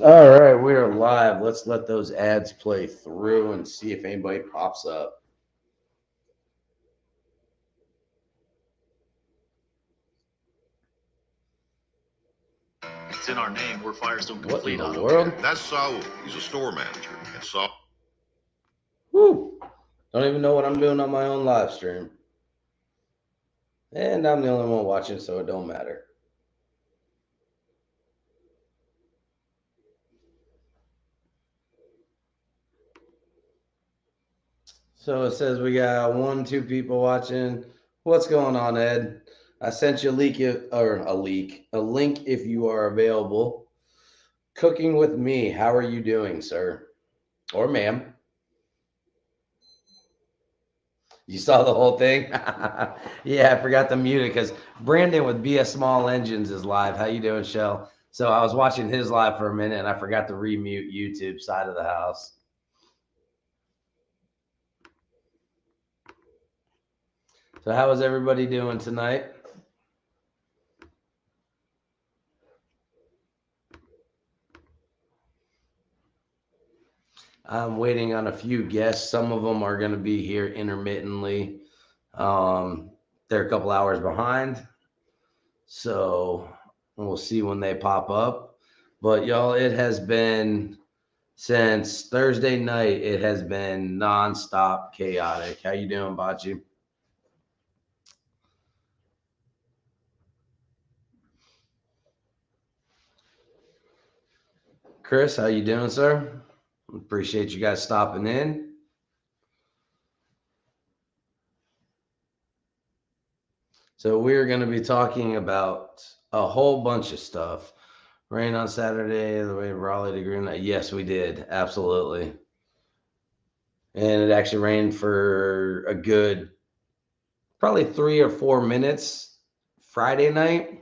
All right, we are live. Let's let those ads play through and see if anybody pops up. It's in our name. We're Firestone What in Complete the Auto world? Care. That's Saul. He's a store manager. And Saul. Whew. Don't even know what I'm doing on my own live stream. And I'm the only one watching, so it don't matter. So it says we got 2 people watching. What's going on, Ed? I sent you a link if you are available. Cooking with me. How are you doing, sir? Or ma'am? You saw the whole thing? Yeah, I forgot to mute it because Brandon with BS Small Engines is live. How you doing, Shell? So I was watching his live for a minute and I forgot to remute YouTube side of the house. So how is everybody doing tonight? I'm waiting on a few guests. Some of them are going to be here intermittently. They're a couple hours behind. So we'll see when they pop up. But y'all, it has been since Thursday night. It has been nonstop chaotic. How you doing, Bachi? Chris, how you doing, sir? Appreciate you guys stopping in. So we're going to be talking about a whole bunch of stuff. Rain on Saturday, the way Raleigh to Green. Yes, we did. Absolutely. And it actually rained for a good probably 3 or 4 minutes Friday night.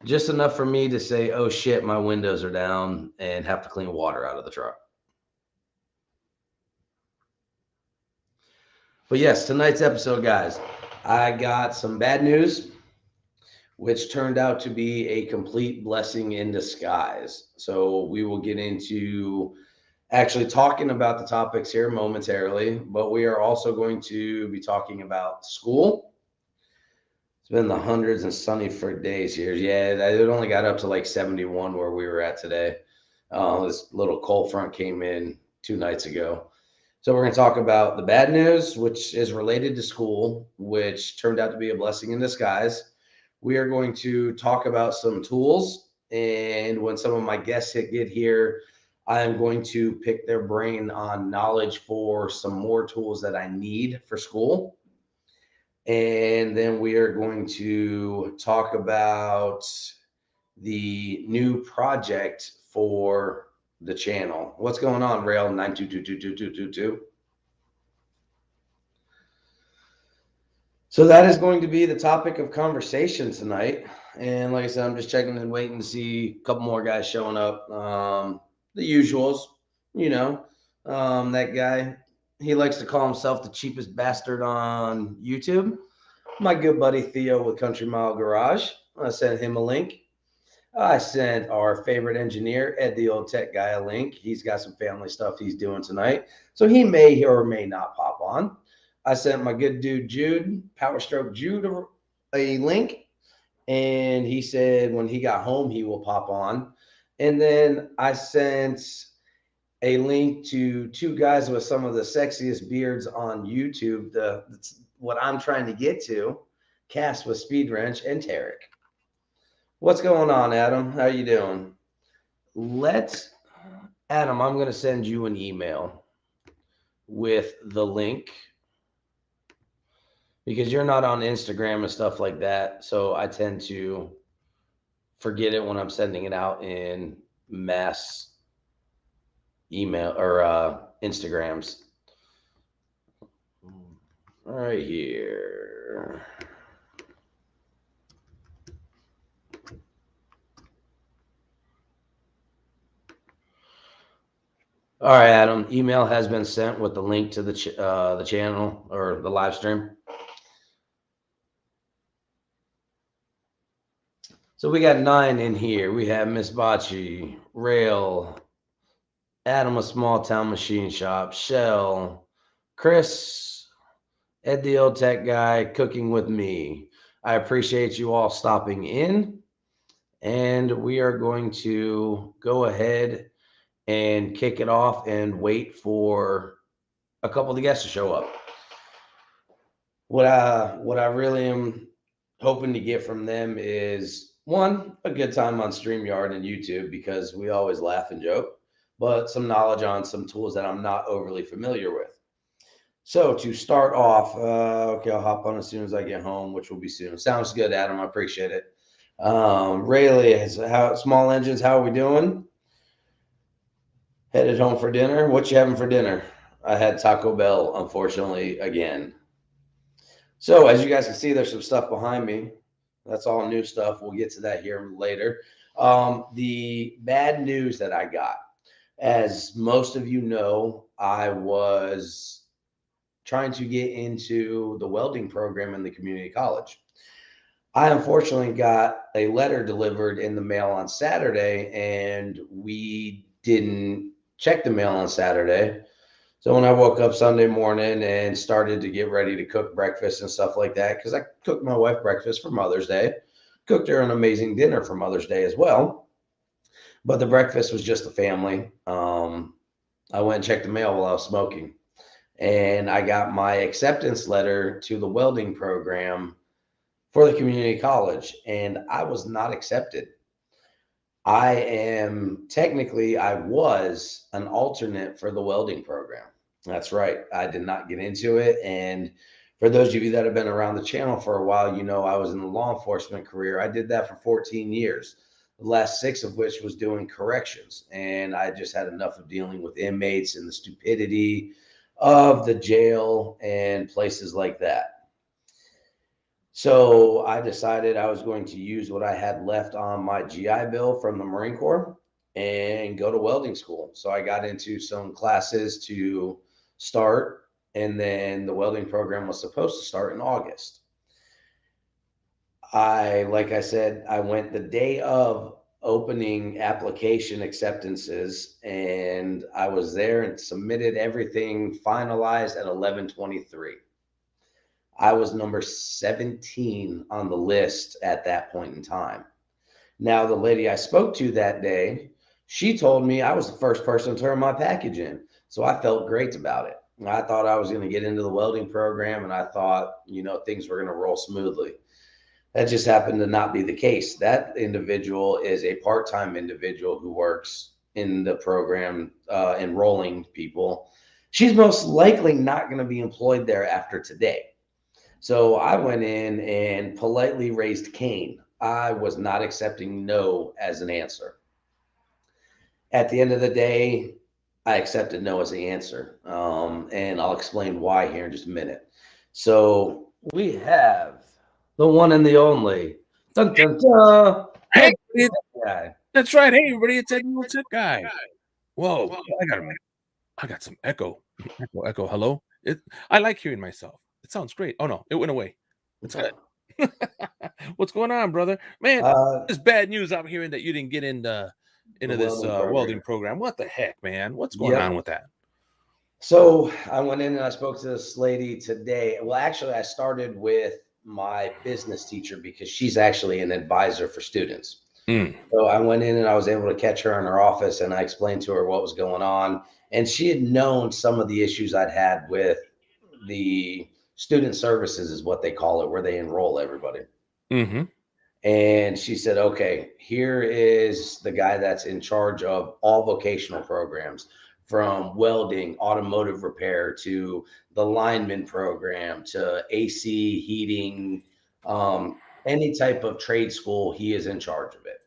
Just enough for me to say, oh shit, my windows are down and have to clean water out of the truck. But yes, tonight's episode, guys, I got some bad news, which turned out to be a complete blessing in disguise. So we will get into actually talking about the topics here momentarily, but we are also going to be talking about school. It's been the hundreds and sunny for days here. Yeah, it only got up to like 71 where we were at today. This little cold front came in 2 nights ago. So we're going to talk about the bad news, which is related to school, which turned out to be a blessing in disguise. We are going to talk about some tools. And when some of my guests get here, I am going to pick their brain on knowledge for some more tools that I need for school. And then we are going to talk about the new project for the channel. What's going on, Rail 9222222? So that is going to be the topic of conversation tonight. And like I said, I'm just checking and waiting to see a couple more guys showing up. The usuals, you know, that guy, he likes to call himself the cheapest bastard on YouTube. My good buddy Theo with Country Mile Garage. I sent him a link. I sent our favorite engineer, Ed the Old Tech Guy, a link. He's got some family stuff he's doing tonight. So he may or may not pop on. I sent my good dude Jude, Power Stroke Jude, a link. And he said when he got home, he will pop on. And then I sent a link to 2 guys with some of the sexiest beards on YouTube. What I'm trying to get to, Cass with Speed Wrench and Tarek. What's going on, Adam? How you doing? Adam, I'm going to send you an email with the link because you're not on Instagram and stuff like that. So I tend to forget it when I'm sending it out in mass email or Instagrams. Right here. All right, Adam. Email has been sent with the link to the channel or the live stream. So we got 9 in here. We have Miss Bocce, Rail, Adam, a small town machine shop, Shell, Chris, Ed, the old tech guy, cooking with me. I appreciate you all stopping in, and we are going to go ahead and kick it off and wait for a couple of the guests to show up. What I really am hoping to get from them is one, a good time on StreamYard and YouTube because we always laugh and joke, but some knowledge on some tools that I'm not overly familiar with. So to start off, okay, I'll hop on as soon as I get home, which will be soon. Sounds good, Adam. I appreciate it. Rayleigh, how small engines? How are we doing? Headed home for dinner. What you having for dinner? I had Taco Bell, unfortunately, again. So as you guys can see, there's some stuff behind me. That's all new stuff. We'll get to that here later. The bad news that I got, as most of you know, I was trying to get into the welding program in the community college. I unfortunately got a letter delivered in the mail on Saturday, and we didn't check the mail on Saturday. So when I woke up Sunday morning and started to get ready to cook breakfast and stuff like that, because I cooked my wife breakfast for Mother's Day, cooked her an amazing dinner for Mother's Day as well. But the breakfast was just the family. I went and checked the mail while I was smoking, and I got my acceptance letter to the welding program for the community college, and I was not accepted. I was an alternate for the welding program. That's right. I did not get into it. And for those of you that have been around the channel for a while, you know I was in the law enforcement career. I did that for 14 years, the last 6 of which was doing corrections. And I just had enough of dealing with inmates and the stupidity of the jail and places like that. So I decided I was going to use what I had left on my GI Bill from the Marine Corps and go to welding school. So I got into some classes to start, and then the welding program was supposed to start in August. Like I said, I went the day of opening application acceptances, and I was there and submitted everything finalized at 11:23. I was number 17 on the list at that point in time. Now, the lady I spoke to that day, she told me I was the first person to turn my package in. So I felt great about it. I thought I was going to get into the welding program, and I thought, things were going to roll smoothly. That just happened to not be the case. That individual is a part-time individual who works in the program, enrolling people. She's most likely not going to be employed there after today. So I went in and politely raised Cain. I was not accepting no as an answer. At the end of the day, I accepted no as the answer. And I'll explain why here in just a minute. So we have the one and the only. Dun, dun, dun. Hey, Guy. that's right. Hey, everybody, it's Ed the Old Tech Guy. Whoa, I got some echo. Echo. Hello. I like hearing myself. It sounds great. Oh no, it went away. It's good. What's going on, brother? Man, it's bad news. I'm hearing that you didn't get into this welding program. What the heck, man? What's going on with that? So I went in and I spoke to this lady today. Well, actually, I started with my business teacher because she's actually an advisor for students. So I went in and I was able to catch her in her office, and I explained to her what was going on. And she had known some of the issues I'd had with the student services, is what they call it, where they enroll everybody. And she said, okay, here is the guy that's in charge of all vocational programs, from welding, automotive repair, to the lineman program, to AC, heating, any type of trade school. He is in charge of it.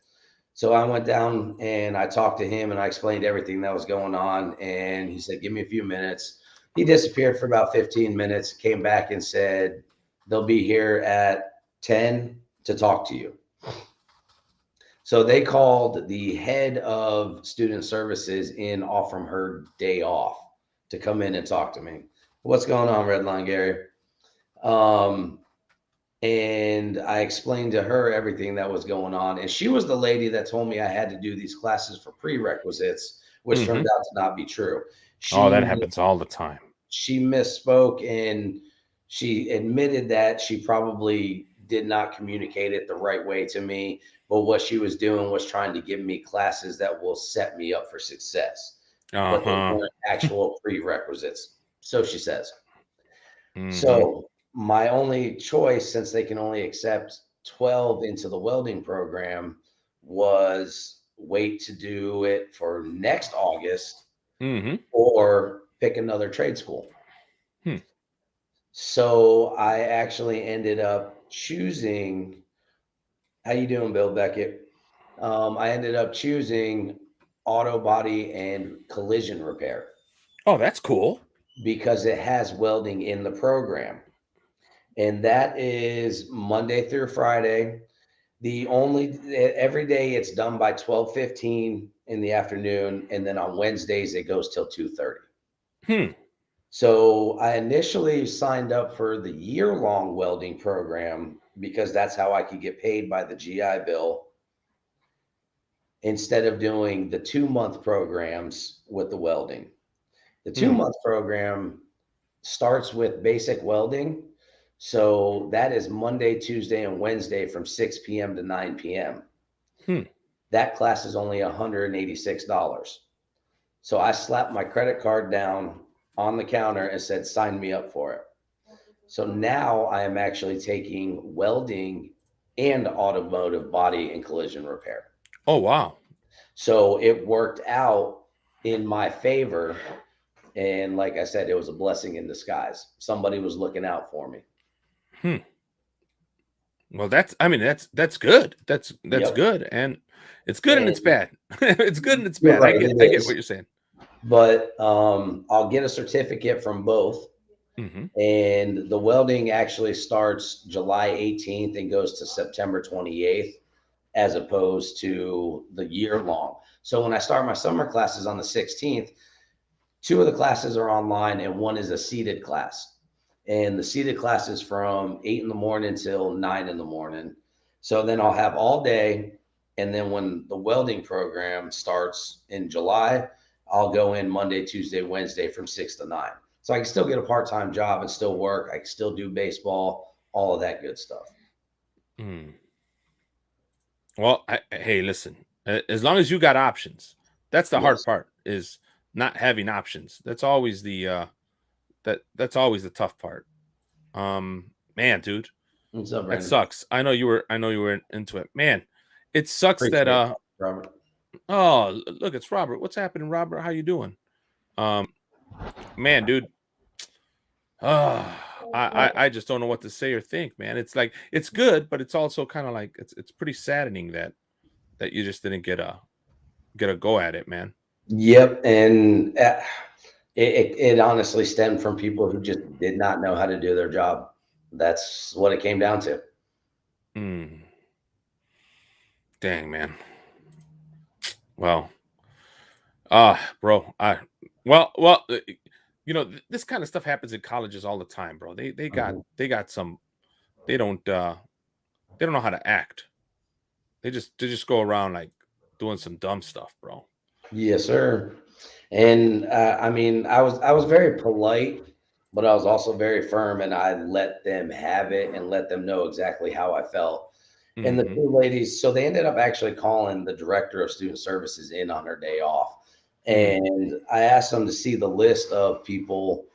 So I went down and I talked to him and I explained everything that was going on. And he said, give me a few minutes. He disappeared for about 15 minutes, came back and said, they'll be here at 10 to talk to you. So they called the head of student services in off from her day off to come in and talk to me. What's going on, Redline Gary? And I explained to her everything that was going on. And she was the lady that told me I had to do these classes for prerequisites, which turned Mhm. out to not be true. Oh, that She happens all the time. she misspoke, and she admitted that she probably did not communicate it the right way to me. But what she was doing was trying to give me classes that will set me up for success, but they Uh-huh. weren't actual prerequisites. So she says. Mhm. So my only choice, since they can only accept 12 into the welding program, was wait to do it for next August Mhm. or pick another trade school. Hmm. So I actually ended up choosing. How you doing, Bill Beckett? I ended up choosing auto body and collision repair Oh, that's cool. because it has welding in the program. And that is Monday through Friday. The only every day it's done by 12:15 in the afternoon, and then on Wednesdays it goes till 2:30. Hmm. So I initially signed up for the year-long welding program because that's how I could get paid by the GI Bill instead of doing the 2-month programs with the welding. The two Hmm. month program starts with basic welding. So that is Monday, Tuesday, and Wednesday from 6 p.m. to 9 p.m. Hmm. That class is only $186. So I slapped my credit card down on the counter and said, sign me up for it. So now I am actually taking welding and automotive body and collision repair. Oh, wow. So it worked out in my favor. And like I said, it was a blessing in disguise. Somebody was looking out for me. Hmm. Well, I mean, that's good. That's Yep. good, and it's good and it's And bad. It's good and it's you're bad. I right, get it I get what is. you're saying. But I'll get a certificate from both. Mhm. And the welding actually starts July 18th and goes to September 28th, as opposed to the year long. So when I start my summer classes on the 16th, two of the classes are online and one is a seated class. And the seated class is from 8 in the morning till 9 in the morning. So then I'll have all day. And then when the welding program starts in July, I'll go in Monday, Tuesday, Wednesday from 6 to 9. So I can still get a part time job and still work. I can still do baseball, all of that good stuff. Mm. Well, hey, listen. As long as you got options, that's the hard Yes. part. Is not having options. That's always that's always the tough part. Man, dude, What's up, that Brandon? sucks. I know you were into it. Man, it sucks that Appreciate it, Robert. oh, look, it's Robert. What's happening, Robert? How you doing? Um, man, dude. I just don't know what to say or think, man. It's like it's good, but it's also kind of like it's pretty saddening that you just didn't get a go at it, man. Yep. And it honestly stemmed from people who just did not know how to do their job. That's what it came down to. Mm, dang, man. Well, bro. This kind of stuff happens in colleges all the time, bro. Mhm. They got some. They don't they don't know how to act. They just go around like doing some dumb stuff, bro. Yes, sir. And I mean, I was very polite, but I was also very firm, and I let them have it and let them know exactly how I felt. And the Hmm. two ladies, so they ended up actually calling the director of student services in on her day off. Mm, And I asked them to see the list of people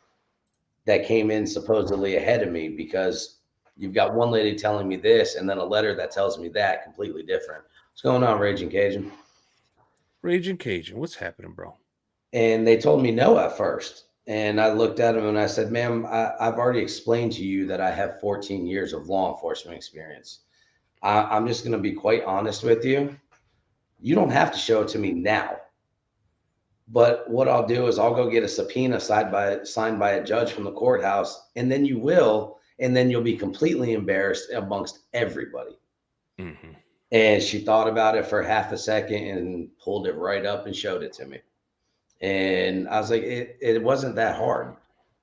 that came in supposedly ahead of me because you've got one lady telling me this and then a letter that tells me that completely different. What's going on, Raging Cajun? Raging Cajun, what's happening, bro? And they told me no at first. And I looked at them and I said, ma'am, I've already explained to you that I have 14 years of law enforcement experience. I'm just going to be quite honest with you. You don't have to show it to me now. But what I'll do is I'll go get a subpoena signed by a judge from the courthouse, and then you will, and then you'll be completely embarrassed amongst everybody. Hmm. And she thought about it for half a second and pulled it right up and showed it to me. And I was like, it wasn't that hard.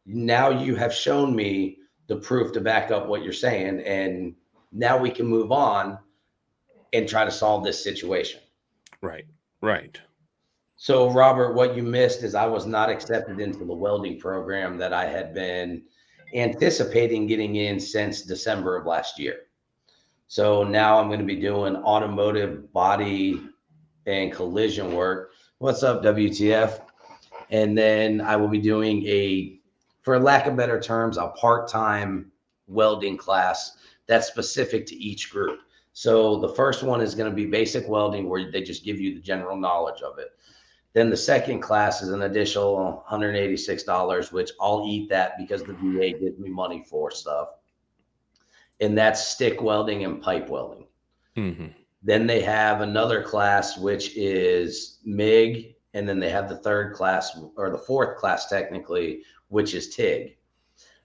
Now you have shown me the proof to back up what you're saying. And now we can move on and try to solve this situation. Right. Right. So, Robert, what you missed is I was not accepted into the welding program that I had been anticipating getting in since December of last year. So now I'm going to be doing automotive body and collision work. What's up, WTF? And then I will be doing for lack of better terms, a part-time welding class that's specific to each group. So the first one is going to be basic welding, where they just give you the general knowledge of it. Then the second class is an additional $186, which I'll eat that because the VA gives me money for stuff. And that's stick welding and pipe welding. Mm-hmm. Then they have another class, which is MIG. And then they have the third class, or the fourth class technically, which is TIG.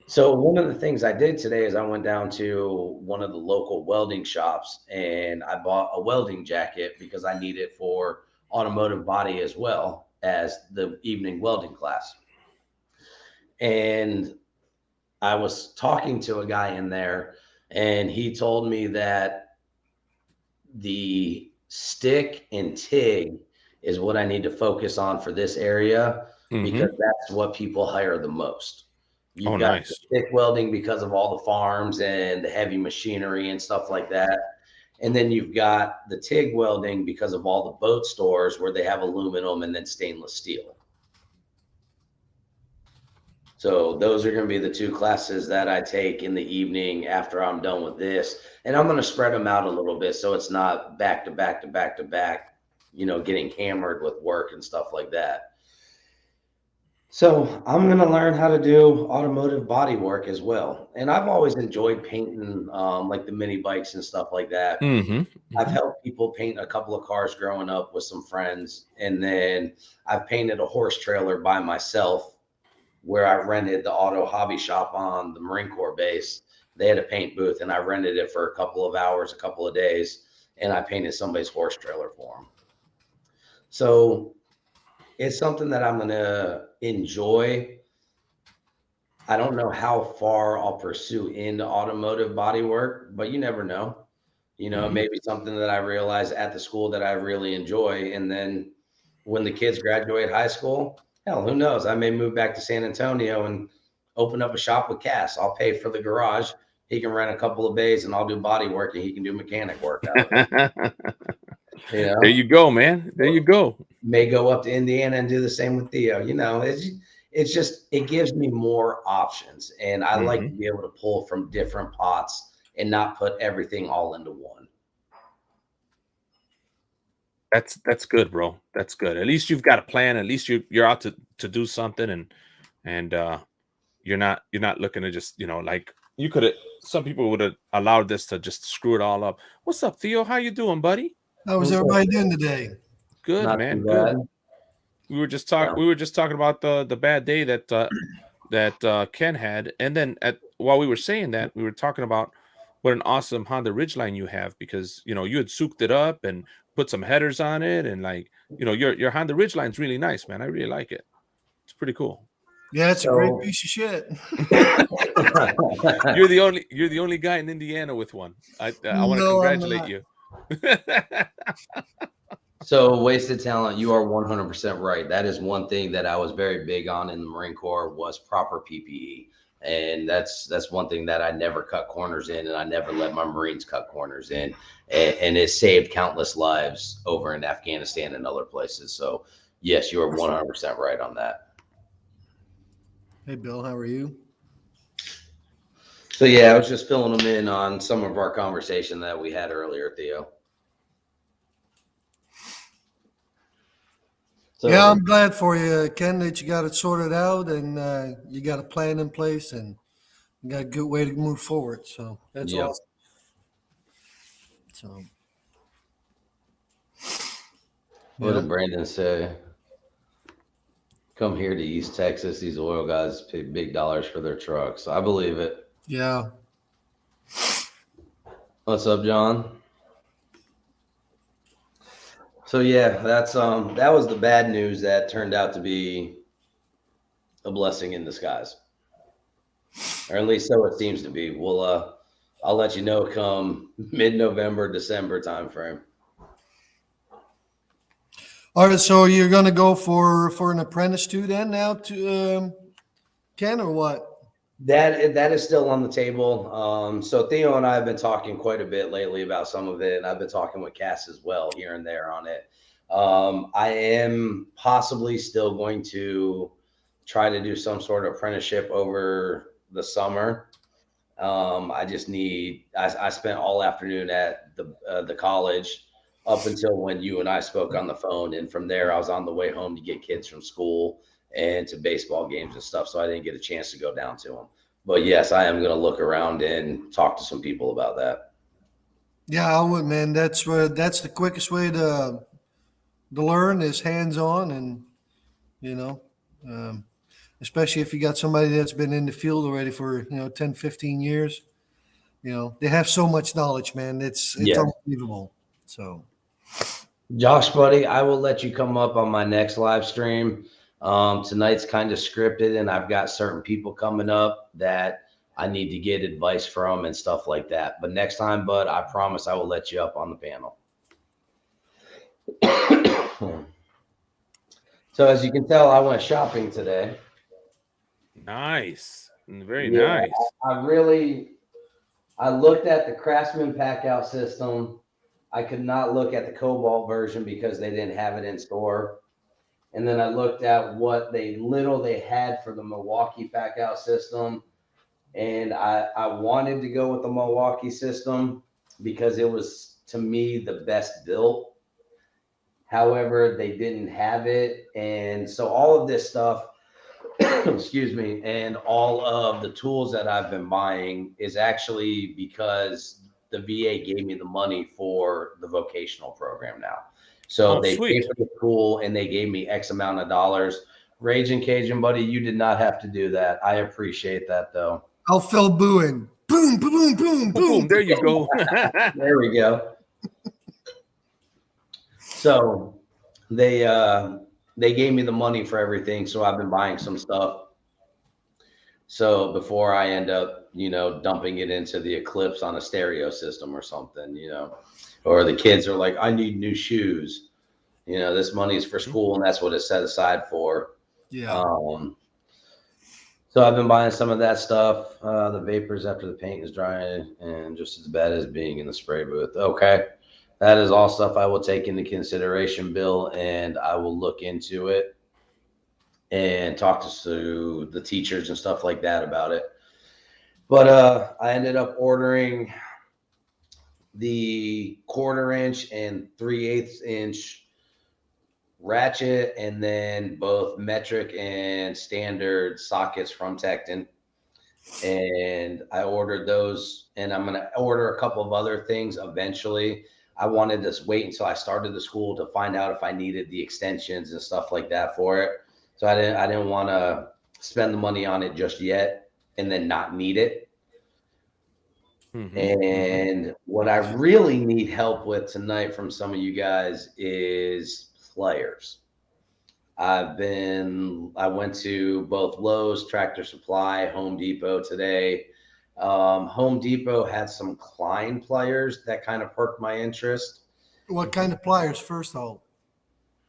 So one of the things I did today is I went down to one of the local welding shops and I bought a welding jacket because I need it for automotive body as well as the evening welding class. And I was talking to a guy in there and he told me that the stick and TIG is what I need to focus on for this area, because that's what people hire the most. You've got nice. stick welding because of all the farms and the heavy machinery and stuff like that. And then you've got the TIG welding because of all the boat stores where they have aluminum and then stainless steel. So those are going to be the two classes that I take in the evening after I'm done with this. And I'm going to spread them out a little bit so it's not back to back to back to back, getting hammered with work and stuff like that. So I'm going to learn how to do automotive body work as well. And I've always enjoyed painting like the mini bikes and stuff like that. I've helped people paint a couple of cars growing up with some friends. And then I've painted a horse trailer by myself where I rented the auto hobby shop on the Marine Corps base. They had a paint booth and I rented it for a couple of hours, a couple of days, and I painted somebody's horse trailer for them. So it's something that I'm going to enjoy. I don't know how far I'll pursue into automotive body work, but you never know. Maybe something that I realize at the school that I really enjoy. And then when the kids graduate high school, hell, who knows? I may move back to San Antonio and open up a shop with Cass. I'll pay for the garage. He can rent a couple of bays and I'll do body work and he can do mechanic work out of it. There you go, man. There you go. May go up to Indiana and do the same with Theo. It's just, it gives me more options. And I like to be able to pull from different pots and not put everything all into one. That's good, bro. That's good. At least you've got a plan. At least you're out to do something, and you're not looking to just, like you could have. Some people would have allowed this to just screw it all up. What's up, Theo? How you doing, buddy? How was everybody doing today? Good, Not man. too bad. Good. We were just talking about the bad day that Ken had, and then while we were saying that, we were talking about what an awesome Honda Ridgeline you have, because you had souped it up and put some headers on it, and your Honda Ridgeline's really nice, man. I really like it. It's pretty cool. Yeah, it's a great piece of shit. You're the only guy in Indiana with one. I want to congratulate you. So wasted talent, you are 100% right. That is one thing that I was very big on in the Marine Corps was proper PPE. And that's one thing that I never cut corners in, and I never let my Marines cut corners in. And it saved countless lives over in Afghanistan and other places. So yes, you are 100% right on that. Hey, Bill, how are you? So yeah, I was just filling them in on some of our conversation that we had earlier, Theo. So, Yeah, I'm glad for you, Ken, that you got it sorted out and you got a plan in place and you got a good way to move forward. So that's Yep. awesome. So What did Brandon say? Come here to East Texas. These oil guys pay big dollars for their trucks. I believe it. yeah. What's up, John? So yeah, that's that was the bad news that turned out to be a blessing in disguise. or at least so it seems to be. I'll let you know come mid-November, December timeframe. All right, so you're gonna go for an apprentice too then now to Ken, or what? That is still on the table. So Theo and I have been talking quite a bit lately about some of it, and I've been talking with Cass as well here and there on it. I am possibly still going to try to do some sort of apprenticeship over the summer. I just need. I spent all afternoon at the college up until when you and I spoke on the phone, and from there I was on the way home to get kids from school and to baseball games and stuff. So I didn't get a chance to go down to them. But yes, I am going to look around and talk to some people about that. Yeah, I would, man. That's the quickest way to learn is hands on, and you know, um, especially if you got somebody that's been in the field already for 10, 15 years. They have so much knowledge, man. It's Yes. unbelievable. So. Josh, buddy, I will let you come up on my next live stream. Tonight's kind of scripted, and I've got certain people coming up that I need to get advice from and stuff like that. But next time, bud, I promise I will let you up on the panel. So as you can tell, I went shopping today. Nice. Very Yeah, nice. I looked at the Craftsman pack-out system. I could not look at the Cobalt version because they didn't have it in store. And then I looked at what they had for the Milwaukee pack-out system. And I wanted to go with the Milwaukee system because it was, to me, the best built. However, they didn't have it. And so all of this stuff, excuse me, and all of the tools that I've been buying is actually because the VA gave me the money for the vocational program now. So they paid for the tool and they gave me X amount of dollars. Raging Cajun, buddy, you did not have to do that. I appreciate that, though. I'll fill booing. Boom, boom, boom, boom, boom. There you go. There we go. So they gave me the money for everything. So I've been buying some stuff. So before I end up, dumping it into the Eclipse on a stereo system or something, or the kids are like, I need new shoes. This money is for school and that's what it's set aside for. Yeah. So I've been buying some of that stuff. The vapors after the paint is drying and just as bad as being in the spray booth. Okay. That is all stuff I will take into consideration, Bill, and I will look into it and talk to the teachers and stuff like that about it. But I ended up ordering the 1/4 inch and 3/8 inch ratchet, and then both metric and standard sockets from Tekton. And I ordered those, and I'm going to order a couple of other things eventually. I wanted to wait until I started the school to find out if I needed the extensions and stuff like that for it. So I didn't want to spend the money on it just yet and then not need it. Mm-hmm. And what I really need help with tonight from some of you guys is players. I went to both Lowe's, Tractor Supply, Home Depot today. Home Depot had some Klein players that kind of perked my interest. What kind of pliers, first of all?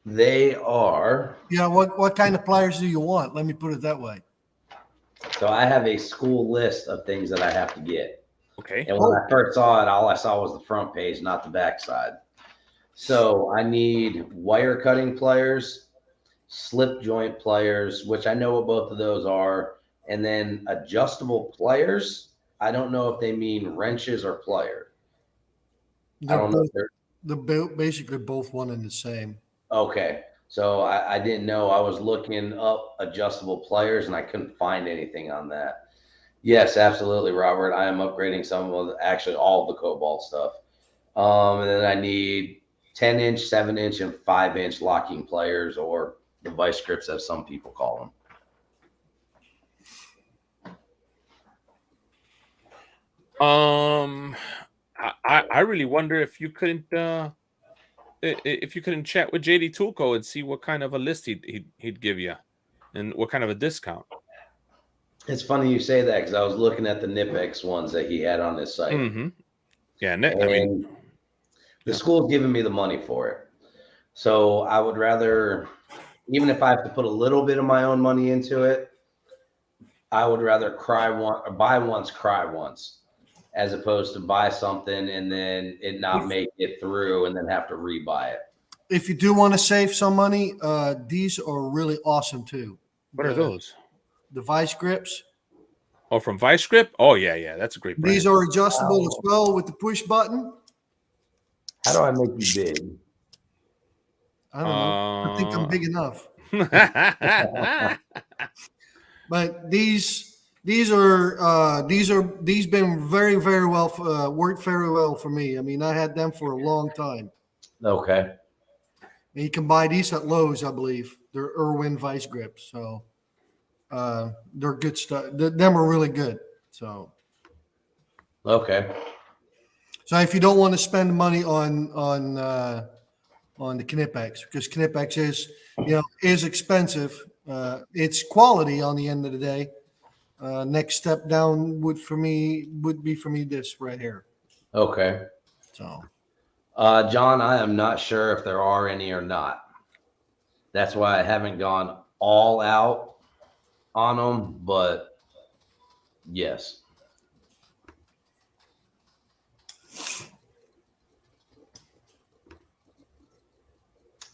They are. Yeah, what kind of pliers do you want? Let me put it that way. So I have a school list of things that I have to get. Okay. And when I first saw it, all I saw was the front page, not the back side. So I need wire cutting pliers, slip joint pliers, which I know what both of those are, and then adjustable pliers. I don't know if they mean wrenches or plier. I don't know. They're basically both one and the same. Okay. So I didn't know. I was looking up adjustable pliers and I couldn't find anything on that. Yes, absolutely, Robert. I am upgrading some of actually all of the Cobalt stuff. And then I need 10-inch, 7-inch, and 5-inch locking pliers, or the vice grips as some people call them. I really wonder if you couldn't chat with JD Toolco and see what kind of a list he'd give you and what kind of a discount. It's funny you say that because I was looking at the Nipex ones that he had on his site. Mm-hmm. Yeah, I mean, And the school's giving me the money for it. So I would rather, even if I have to put a little bit of my own money into it, I would rather buy once, cry once, as opposed to buy something and then it not make it through and then have to rebuy it. If you do want to save some money, these are really awesome too. what are those? The Vice Grips. Oh, from Vice Grip? Oh, yeah. That's a great brand. These are adjustable as well with the push button. How do I make you big? I don't know. I think I'm big enough. But these been very, very well worked very well for me. I mean, I had them for a long time. Okay. And you can buy these at Lowe's, I believe. They're Irwin Vice Grips, so they're good stuff. Them are really good. So Okay. if you don't want to spend money on the Knipex, because Knipex is expensive. It's quality on the end of the day. Next step down would be this right here. Okay. So John, I am not sure if there are any or not. That's why I haven't gone all out on them, but yes.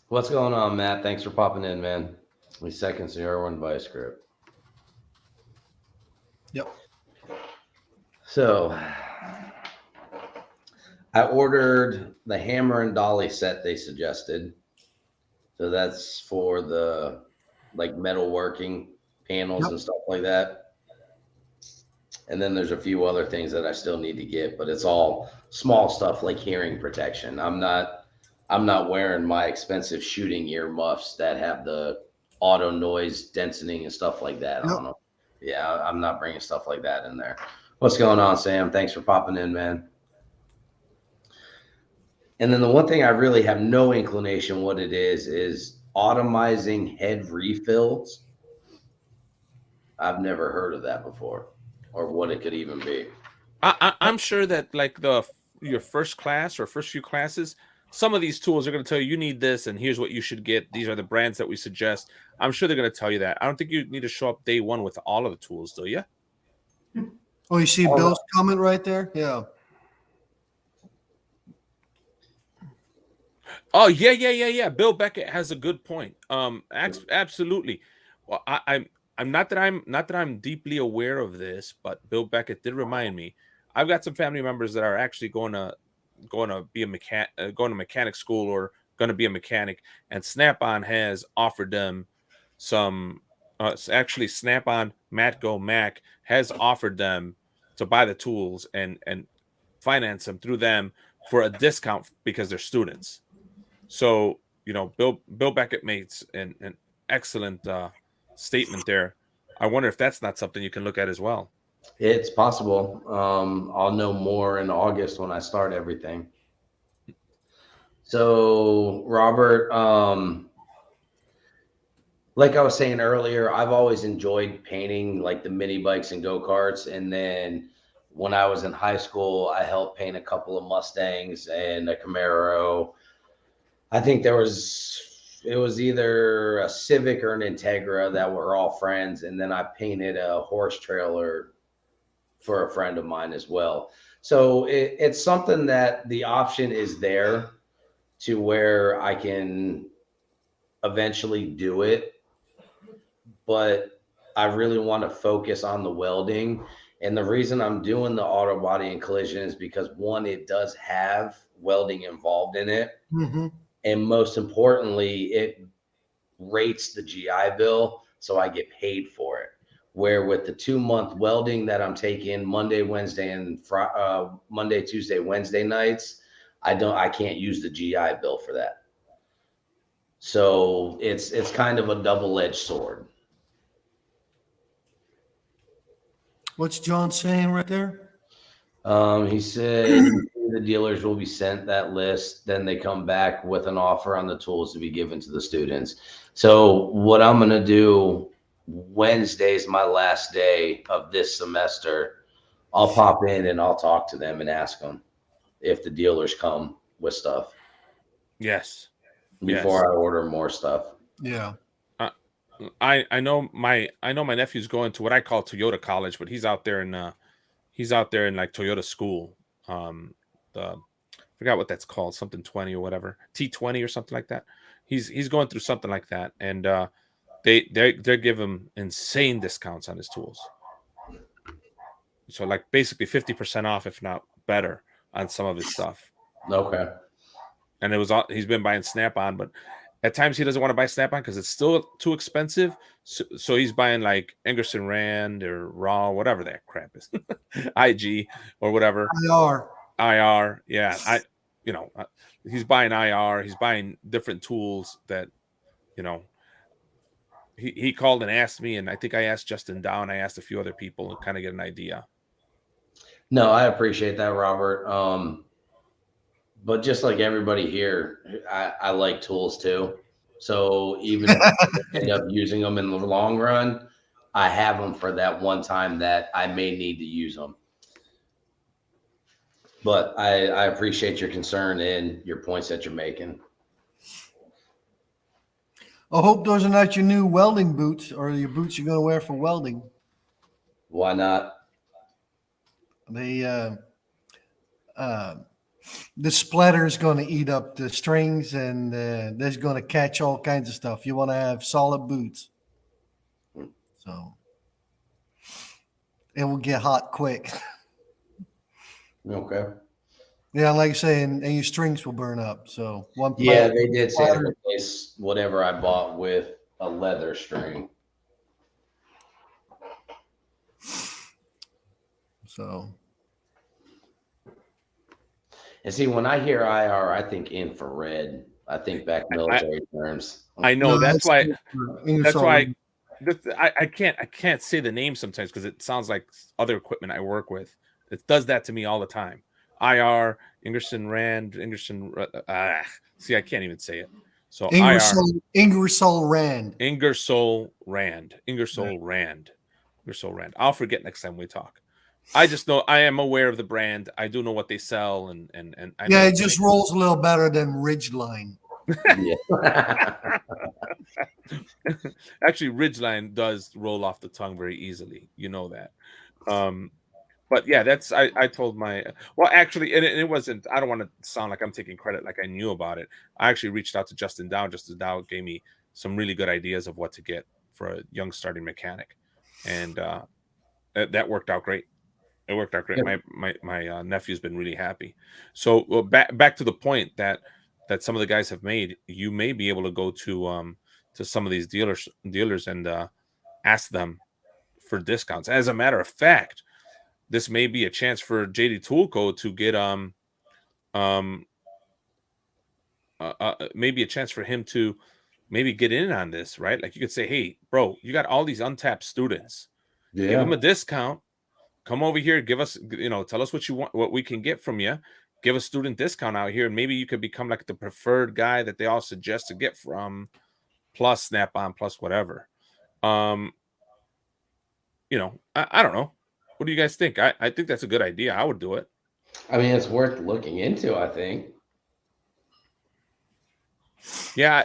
What's going on, Matt? Thanks for popping in, man. We seconds the Irwin Vice Grip. Yep. So I ordered the hammer and dolly set they suggested. So that's for the like metalworking panels and stuff like that. And then there's a few other things that I still need to get, but it's all small stuff like hearing protection. I'm not wearing my expensive shooting ear muffs that have the auto noise deadening and stuff like that on them. Yeah, I'm not bringing stuff like that in there. What's going on, Sam? Thanks for popping in, man. And then the one thing I really have no inclination what it is automizing head refills. I've never heard of that before, or what it could even be. I'm sure that like your first class or first few classes, some of these tools are going to tell you need this and here's what you should get. These are the brands that we suggest. I'm sure they're going to tell you that. I don't think you need to show up day one with all of the tools, do you? Oh, you see Bill's comment right there? Yeah. Oh, yeah. Bill Beckett has a good point. Absolutely. Well, I'm not that I'm deeply aware of this, but Bill Beckett did remind me. I've got some family members that are actually going to be going to mechanic school or going to be a mechanic, and Snap-on has offered them some. Actually, Snap-on Matco Mac has offered them to buy the tools and finance them through them for a discount because they're students. So Bill Beckett makes an excellent statement there. I wonder if that's not something you can look at as well. It's possible. I'll know more in August when I start everything. So, Robert, like I was saying earlier, I've always enjoyed painting like the mini bikes and go-karts. And then when I was in high school, I helped paint a couple of Mustangs and a Camaro. I think it was either a Civic or an Integra that were all friends. And then I painted a horse trailer for a friend of mine as well. So it's something that the option is there to where I can eventually do it. But I really want to focus on the welding. And the reason I'm doing the auto body and collision is because one, it does have welding involved in it. Mm-hmm. And most importantly, it rates the GI Bill, so I get paid for it. Where with the 2-month welding that I'm taking Monday, Wednesday, and Monday, Tuesday, Wednesday nights, I can't use the GI Bill for that. So it's kind of a double-edged sword. What's John saying right there? He said the dealers will be sent that list. Then they come back with an offer on the tools to be given to the students. So what I'm going to do Wednesday's my last day of this semester. I'll pop in and I'll talk to them and ask them if the dealers come with stuff Yes. before I order more stuff. Yeah. I know my nephew's going to what I call Toyota College, but he's out there in like Toyota school. The forgot what that's called, something 20 or whatever, T20 or something like that. He's going through something like that, and they give him insane discounts on his tools. So like basically 50% off, if not better, on some of his stuff. Okay. And he's been buying Snap-on, but at times he doesn't want to buy Snap-on because it's still too expensive. So he's buying like Ingersoll Rand or Raw, whatever that crap is, IG or whatever. IR. Yeah. He's buying IR. He's buying different tools that, he called and asked me, and I think I asked Justin Down. I asked a few other people to kind of get an idea. No, I appreciate that, Robert. But just like everybody here, I like tools too. So even if I end up using them in the long run, I have them for that one time that I may need to use them. But I appreciate your concern and your points that you're making. I hope those are not your new welding boots or your boots you're going to wear for welding. Why not? They, the splatter is going to eat up the strings, and there's going to catch all kinds of stuff. You want to have solid boots. So it will get hot quick. Okay. Yeah, like I say, and your strings will burn up. So Yeah, they did say to replace whatever I bought with a leather string. So. And see, when I hear IR, I think infrared. I think back military terms. I know that's why. I can't say the name sometimes because it sounds like other equipment I work with. It does that to me all the time. IR, Ingersoll Rand. See, I can't even say it. So Ingersoll Rand. I'll forget next time we talk. I just know I am aware of the brand. I do know what they sell, and I know it just rolls a little better than Ridgeline. Actually, Ridgeline does roll off the tongue very easily. You know that. But yeah, I told actually, and it wasn't, I don't want to sound like I'm taking credit like I knew about it. I actually reached out to Justin Dow. Justin Dow gave me some really good ideas of what to get for a young starting mechanic. And that worked out great. It worked out great. Yep. My nephew's been really happy. So back to the point that some of the guys have made, you may be able to go to some of these dealers and ask them for discounts. As a matter of fact, this may be a chance for JD Toolco to get maybe a chance for him to maybe get in on this, right? Like you could say, hey, bro, you got all these untapped students. Yeah. Give them a discount. Come over here, give us, tell us what you want, what we can get from you. Give a student discount out here, and maybe you could become like the preferred guy that they all suggest to get from, plus Snap-on, plus whatever. I don't know. What do you guys think? I think that's a good idea. I would do it. I mean, it's worth looking into, I think. Yeah,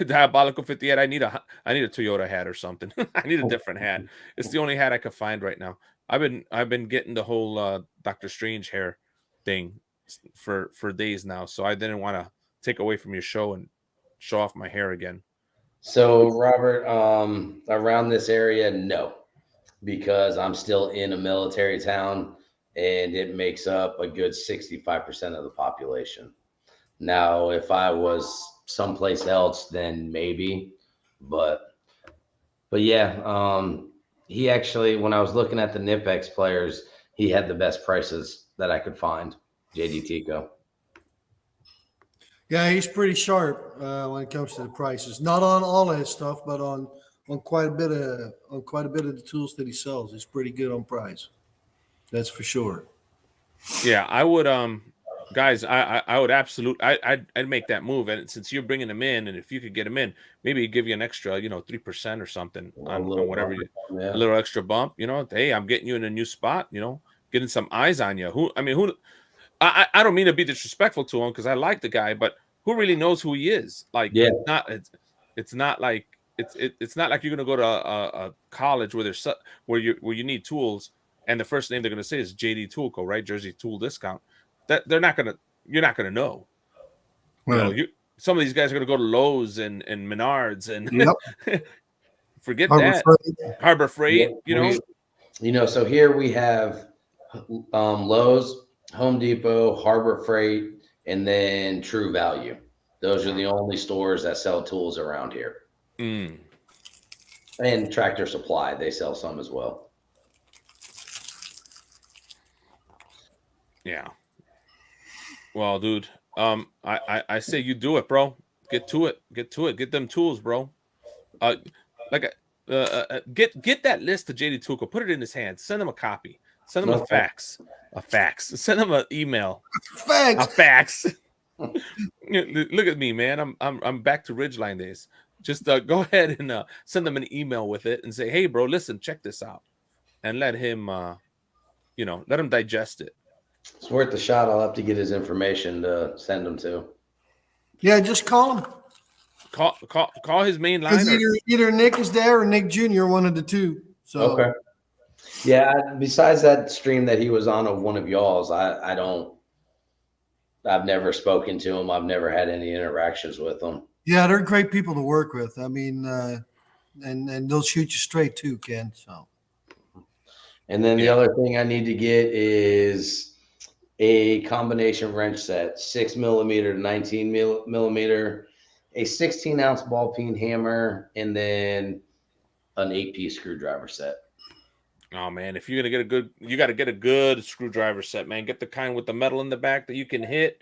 Diabolical 58. I need a Toyota hat or something. I need a different hat. It's the only hat I could find right now. I've been getting the whole Dr. Strange hair thing for days now, so I didn't want to take away from your show and show off my hair again. So, Robert, around this area, no, because I'm still in a military town, and it makes up a good 65% of the population. Now, if I was someplace else, then maybe, but yeah, he actually, when I was looking at the Nipex players, he had the best prices that I could find. JD Tico. Yeah, he's pretty sharp when it comes to the prices. Not on all that stuff, but on quite a bit of the tools that he sells. He's pretty good on price. That's for sure. Yeah, I would Guys, I would I'd make that move. And since you're bringing them in, and if you could get them in, maybe give you an extra, 3% or something on whatever, a little extra bump. Hey, I'm getting you in a new spot. Getting some eyes on you. Who? I don't mean to be disrespectful to him because I like the guy, but who really knows who he is? Like, Yeah. it's not like it's not like you're gonna go to a college where you need tools, and the first name they're gonna say is JD Tool Co. Right? Jersey Tool Discount. That you're not gonna know. Right. Some of these guys are gonna go to Lowe's and Menards and Yep. forget Harbor that Freight. Harbor Freight. So here we have Lowe's, Home Depot, Harbor Freight, and then True Value. Those are the only stores that sell tools around here. Mm. And Tractor Supply, they sell some as well. Yeah. Well, dude, I say you do it, bro. Get to it. Get them tools, bro. Get that list to JD Tool Co. Put it in his hands. Send him a copy. Send him a fax. Send him an email. Facts. A fax. Look at me, man. I'm back to Ridgeline days. Just go ahead and send them an email with it and say, hey, bro, listen, check this out, and let him, let him digest it. It's worth the shot. I'll have to get his information to send him to. Yeah, just call him. Call his main line. Either Nick is there or Nick Jr., one of the two. So Okay. Yeah. Besides that stream that he was on of one of y'all's, I've never spoken to him. I've never had any interactions with him. yeah, they're great people to work with. I mean, and they'll shoot you straight too, Ken. So And then the other thing I need to get is a combination wrench set, 6mm to 19mm, a 16-ounce ball peen hammer, and then an 8-piece screwdriver set. Oh man, if you're gonna you got to get a good screwdriver set, man. Get the kind with the metal in the back that you can hit.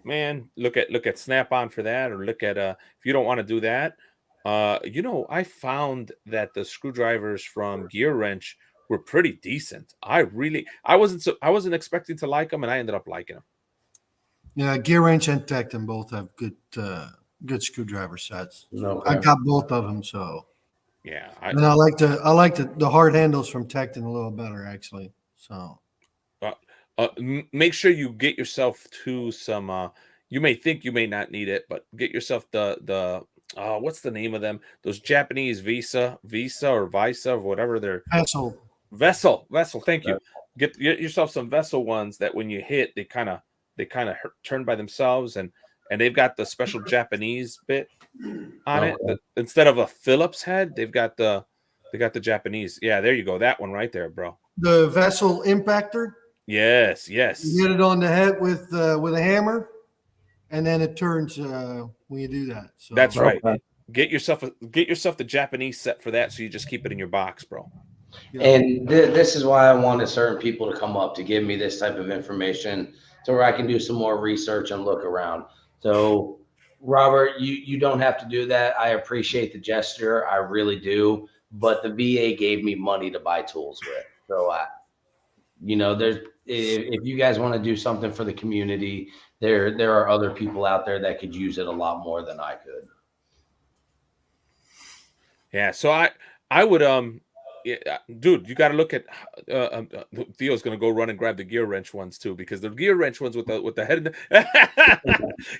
Man, look at Snap-on for that, or look at if you don't want to do that. I found that the screwdrivers from Gear Wrench were pretty decent. I wasn't expecting to like them, and I ended up liking them. yeah, Gear Wrench and Tecton both have good screwdriver sets. Okay. I got both of them, so Yeah, and I like the hard handles from Tecton a little better actually. So make sure you get yourself to some. You may think you may not need it, but get yourself the what's the name of them? Those Japanese Visa or Visa or whatever they're. Vessel. Thank you. Get yourself some Vessel ones that when you hit, they kind of turn by themselves, and they've got the special Japanese bit on it. Instead of a Phillips head, they got the Japanese. Yeah, there you go. That one right there, bro. The Vessel impactor. Yes. You hit it on the head with a hammer, and then it turns when you do that. So that's right. Get yourself the Japanese set for that, so you just keep it in your box, bro. Yeah. And this is why I wanted certain people to come up to give me this type of information so where I can do some more research and look around. So, Robert, you don't have to do that. I appreciate the gesture. I really do. But the VA gave me money to buy tools with. So, if you guys want to do something for the community, there are other people out there that could use it a lot more than I could. Yeah. So I would yeah, dude, you got to look at Theo's going to go run and grab the Gear Wrench ones too, because the Gear Wrench ones with the head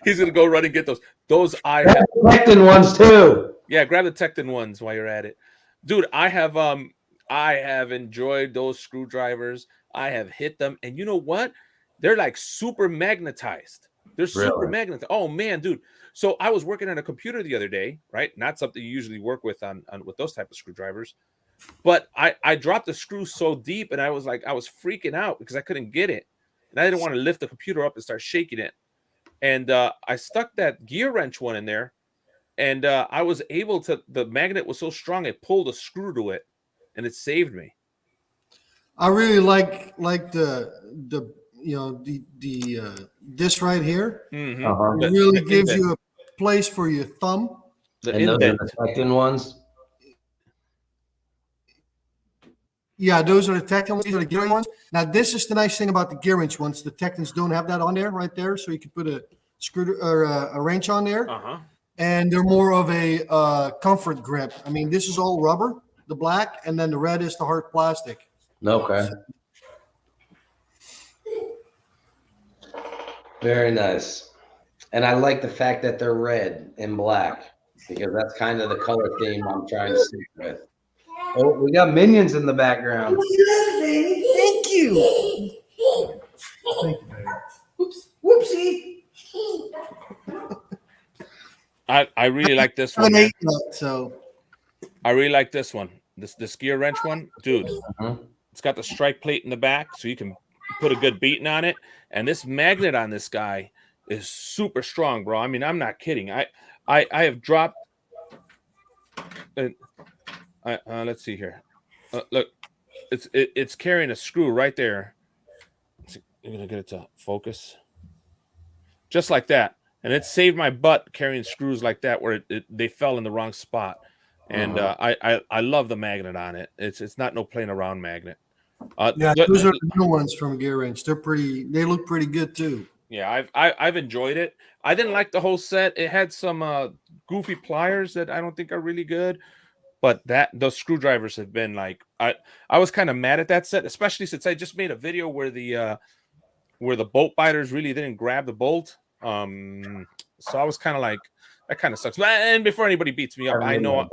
he's going to go run and get those I have Tecton ones too. Yeah, grab the Tecton ones while you're at it. Dude, I have enjoyed those screwdrivers. I have hit them, and you know what? They're like super magnetized. They're super magnetized. Oh man, dude. So I was working on a computer the other day, right? Not something you usually work with on with those type of screwdrivers. But I dropped the screw so deep, and I was freaking out because I couldn't get it, and I didn't want to lift the computer up and start shaking it. And I stuck that Gear Wrench one in there, and I was able to. The magnet was so strong, it pulled a screw to it, and it saved me. I really like the this right here. Mm-hmm. It really gives you a place for your thumb. And those are the Tecton ones. Yeah, those are the Tecton ones. These are the gearing ones. Now, this is the nice thing about the gear wrench ones. The Tectons don't have that on there, right there. So you can put a screw or a wrench on there. Uh-huh. And they're more of a comfort grip. I mean, this is all rubber, the black, and then the red is the hard plastic. Okay. Very nice. And I like the fact that they're red and black because that's kind of the color theme I'm trying to stick with. Oh, we got Minions in the background. Thank you. Thank you, baby. Oops. Whoopsie. I really like this I one. haven't Man. eaten it, so I really like this one. This gear wrench one, dude. Uh-huh. It's got the strike plate in the back, so you can put a good beating on it. And this magnet on this guy is super strong, bro. I mean, I'm not kidding. I have dropped. Let's see here. Look, it's carrying a screw right there. I'm gonna get it to focus, just like that. And it saved my butt carrying screws like that where they fell in the wrong spot. And I love the magnet on it. It's not no playing around magnet. yeah, those are the new ones from Gear Wrench. They're pretty. They look pretty good too. Yeah, I've enjoyed it. I didn't like the whole set. It had some goofy pliers that I don't think are really good. But those screwdrivers have been like I was kind of mad at that set, especially since I just made a video where the bolt biters really didn't grab the bolt. So I was kind of like, that kind of sucks. And before anybody beats me up, I know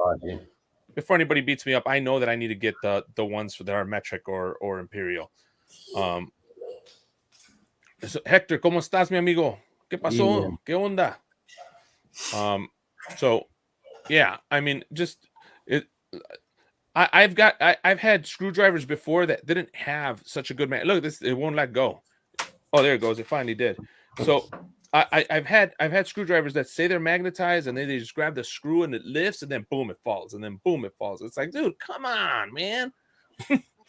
that I need to get the ones that are metric or imperial. So Hector, ¿cómo estás, mi amigo? ¿Qué pasó? Yeah. ¿Qué onda? So yeah, I mean, just it. I've had screwdrivers before that didn't have such a good man. Look, it won't let go. Oh, there it goes. It finally did. So I've had screwdrivers that say they're magnetized and then they just grab the screw and it lifts and then boom, it falls and then boom, it falls. It's like, dude, come on, man.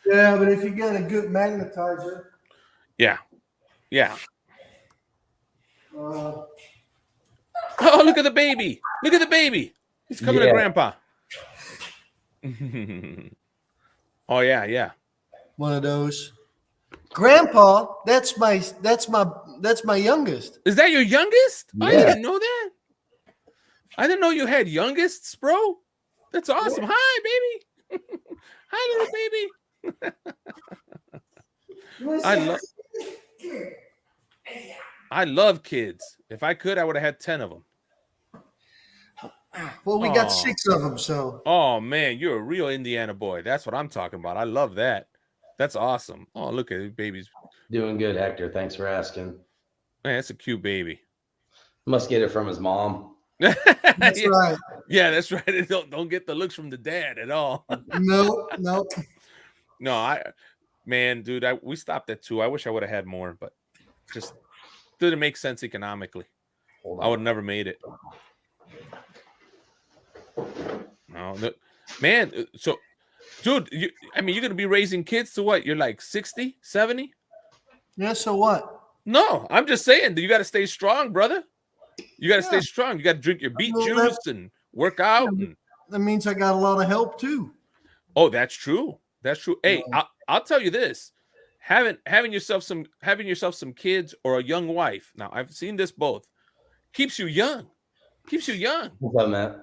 Yeah, but if you get a good magnetizer. Yeah. Uh, Oh, look at the baby. Look at the baby. He's coming to Yeah. Grandpa. Oh yeah. one of those. Grandpa, that's my youngest. Is that your youngest? I Yeah. didn't know that. I didn't know you had youngest, bro. That's awesome. Hi, baby. Hi, little baby. I love kids. If I could, I would have had 10 of them. Well, we Aw. got 6 of them, so Oh man, you're a real Indiana boy. That's what I'm talking about. I love that. That's awesome. Oh, look at these babies. Doing good, Hector. Thanks for asking. Man, that's a cute baby. Must get it from his mom. that's yeah, right. yeah, that's right. Don't get the looks from the dad at all. No. No, dude, we stopped at 2. I wish I would have had more, but just didn't make sense economically. Hold I on. would have never made it. No, man. So, dude, you're going to be raising kids to what? You're like 60, 70? Yeah, so what? No, I'm just saying that you got to stay strong, brother. You got to stay Yeah. strong. You got to drink your beet Well, juice and work out. And, That means I got a lot of help too. oh, that's true. That's true. Hey, Yeah. I'll tell you this: having yourself some kids or a young wife. Now, I've seen this both. Keeps you young. Keeps you young. What's up, Matt?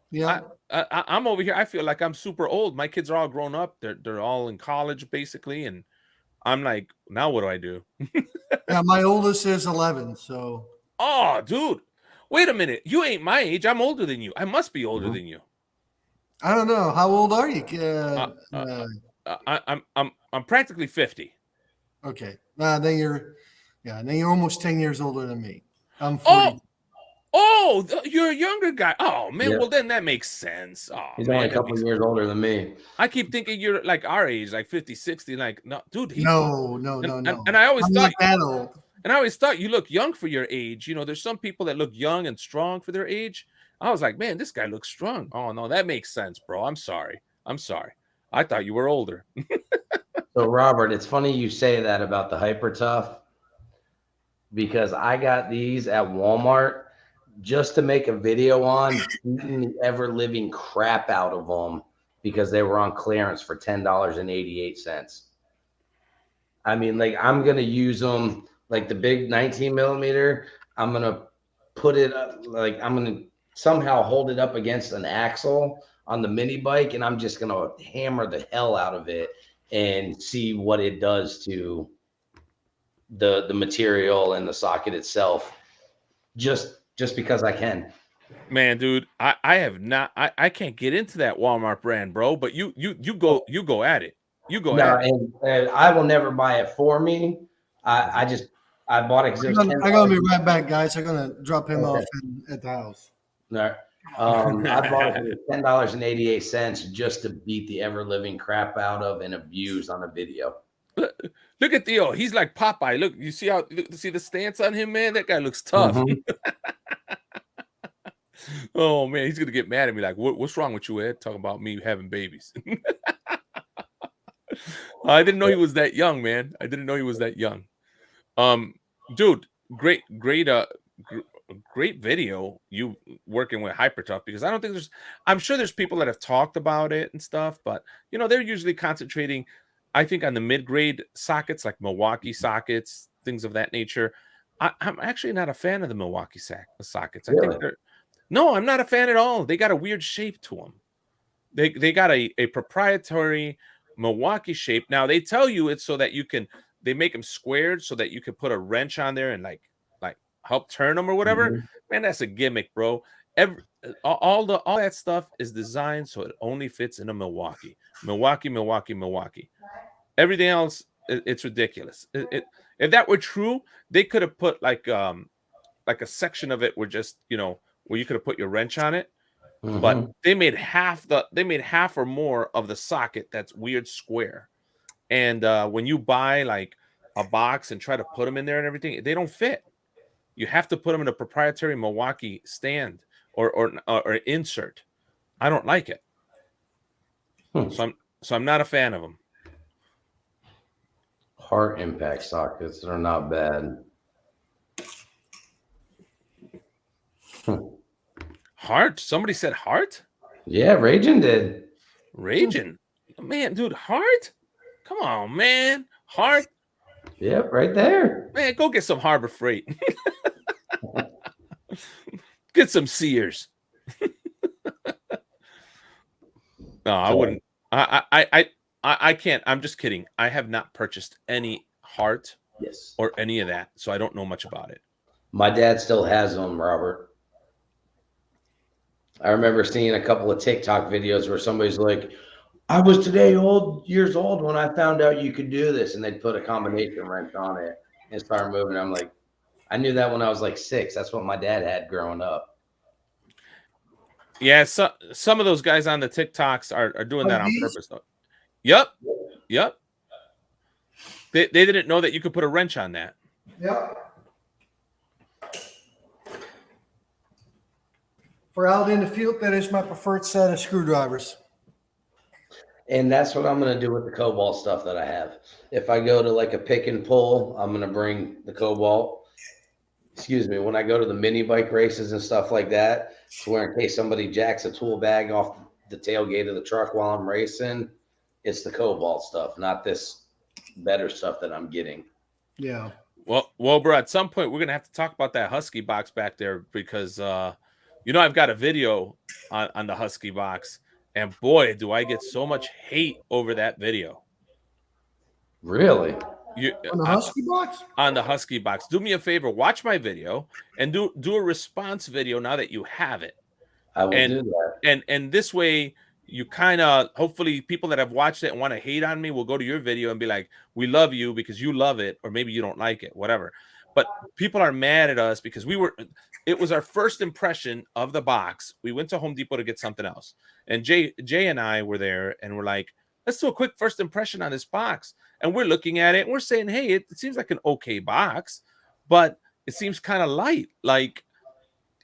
Yeah. I'm over here. I feel like I'm super old. My kids are all grown up. They're all in college basically, and I'm like, now what do I do? Yeah, my oldest is 11, so Oh, dude, wait a minute. You ain't my age. I'm older than you. I must be older than you. I don't know. How old are you? I'm practically 50. Okay. Then you're almost 10 years older than me. I'm 40. You're a younger guy. Oh man, Yeah. well then that makes sense. Oh, He's man, only a that couple makes- years older than me. I keep thinking you're like our age, like 50, 60. Like, no, dude. No. And I always I'm thought, not that old. and I always thought you look young for your age. You know, there's some people that look young and strong for their age. I was like, man, this guy looks strong. Oh no, that makes sense, bro. I'm sorry. I thought you were older. So, Robert, it's funny you say that about the Hyper Tough because I got these at Walmart just to make a video on beating the ever living crap out of them because they were on clearance for $10.88. I mean, like, I'm going to use them like the big 19 millimeter. I'm going to put it up, like, I'm going to somehow hold it up against an axle on the mini bike, and I'm just going to hammer the hell out of it and see what it does to the material and the socket itself, just because I can. Man, dude, I have not, I can't get into that Walmart brand, bro. But you go at it. You go No, at it. and I will never buy it for me. I bought it because it was I'm gonna be $10. right back, guys. I'm gonna drop him Okay. off at the house. No, I bought it for $10.88 just to beat the ever living crap out of and abuse on a video. Look at Theo. He's like Popeye. Look, you see see the stance on him, man? That guy looks tough. Mhm. Oh man, he's gonna get mad at me. Like, what's wrong with you, Ed? Talking about me having babies. I didn't know he was that young, man. I didn't know he was that young. Dude, great video. You working with Hypertough, because I don't think I'm sure there's people that have talked about it and stuff, but you know, they're usually concentrating, I think, on the mid-grade sockets, like Milwaukee sockets, things of that nature. I'm actually not a fan of the Milwaukee sockets. I Really? think no, I'm not a fan at all. They got a weird shape to them. They got a proprietary Milwaukee shape. Now they tell you it's so that they make them squared so that you can put a wrench on there and like help turn them or whatever. Mhm. Man, that's a gimmick, bro. All that stuff is designed so it only fits in a Milwaukee. Everything else, it's ridiculous. If that were true, they could have put like a section of it where just, you know, where you could have put your wrench on it. But Mhm. they made half or more of the socket that's weird square. And when you buy like a box and try to put them in there and everything, they don't fit. You have to put them in a proprietary Milwaukee stand or insert. I don't like it. So I'm not a fan of them. Heart impact sockets are not bad. Heart? Somebody said heart? Yeah, Raging did. Raging. Man, dude, heart? Come on, man. Heart? Yep, right there. Man, go get some Harbor Freight. Get some Sears. No, I wouldn't. I can't. I'm just kidding. I have not purchased any heart Yes. or any of that, so I don't know much about it. My dad still has them, Robert. I remember seeing a couple of TikTok videos where somebody's like, I was years old when I found out you could do this. And they'd put a combination wrench on it and start moving. I'm like, I knew that when I was like 6. That's what my dad had growing up. Yeah, some of those guys on the TikToks are doing that on purpose, though. Yep. They didn't know that you could put a wrench on that. Yep. For out in the field, that is my preferred set of screwdrivers. And that's what I'm going to do with the Cobalt stuff that I have. If I go to like a pick and pull, I'm going to bring the Cobalt. Excuse me. When I go to the mini bike races and stuff like that, to where in case somebody jacks a tool bag off the tailgate of the truck while I'm racing, it's the Cobalt stuff, not this better stuff that I'm getting. Yeah. Well, bro, at some point we're gonna have to talk about that Husky box back there, because you know, I've got a video on the Husky box, and boy, do I get so much hate over that video. Really? On the Husky box? On the Husky box. Do me a favor, watch my video and do a response video now that you have it. I will do that. And this way, you kind of, hopefully people that have watched it and want to hate on me will go to your video and be like, we love you because you love it, or maybe you don't like it, whatever. But people are mad at us because it was our first impression of the box. We went to Home Depot to get something else. And Jay and I were there and we're like, let's do a quick first impression on this box. And we're looking at it and we're saying, hey, it seems like an okay box, but it seems kind of light. Like,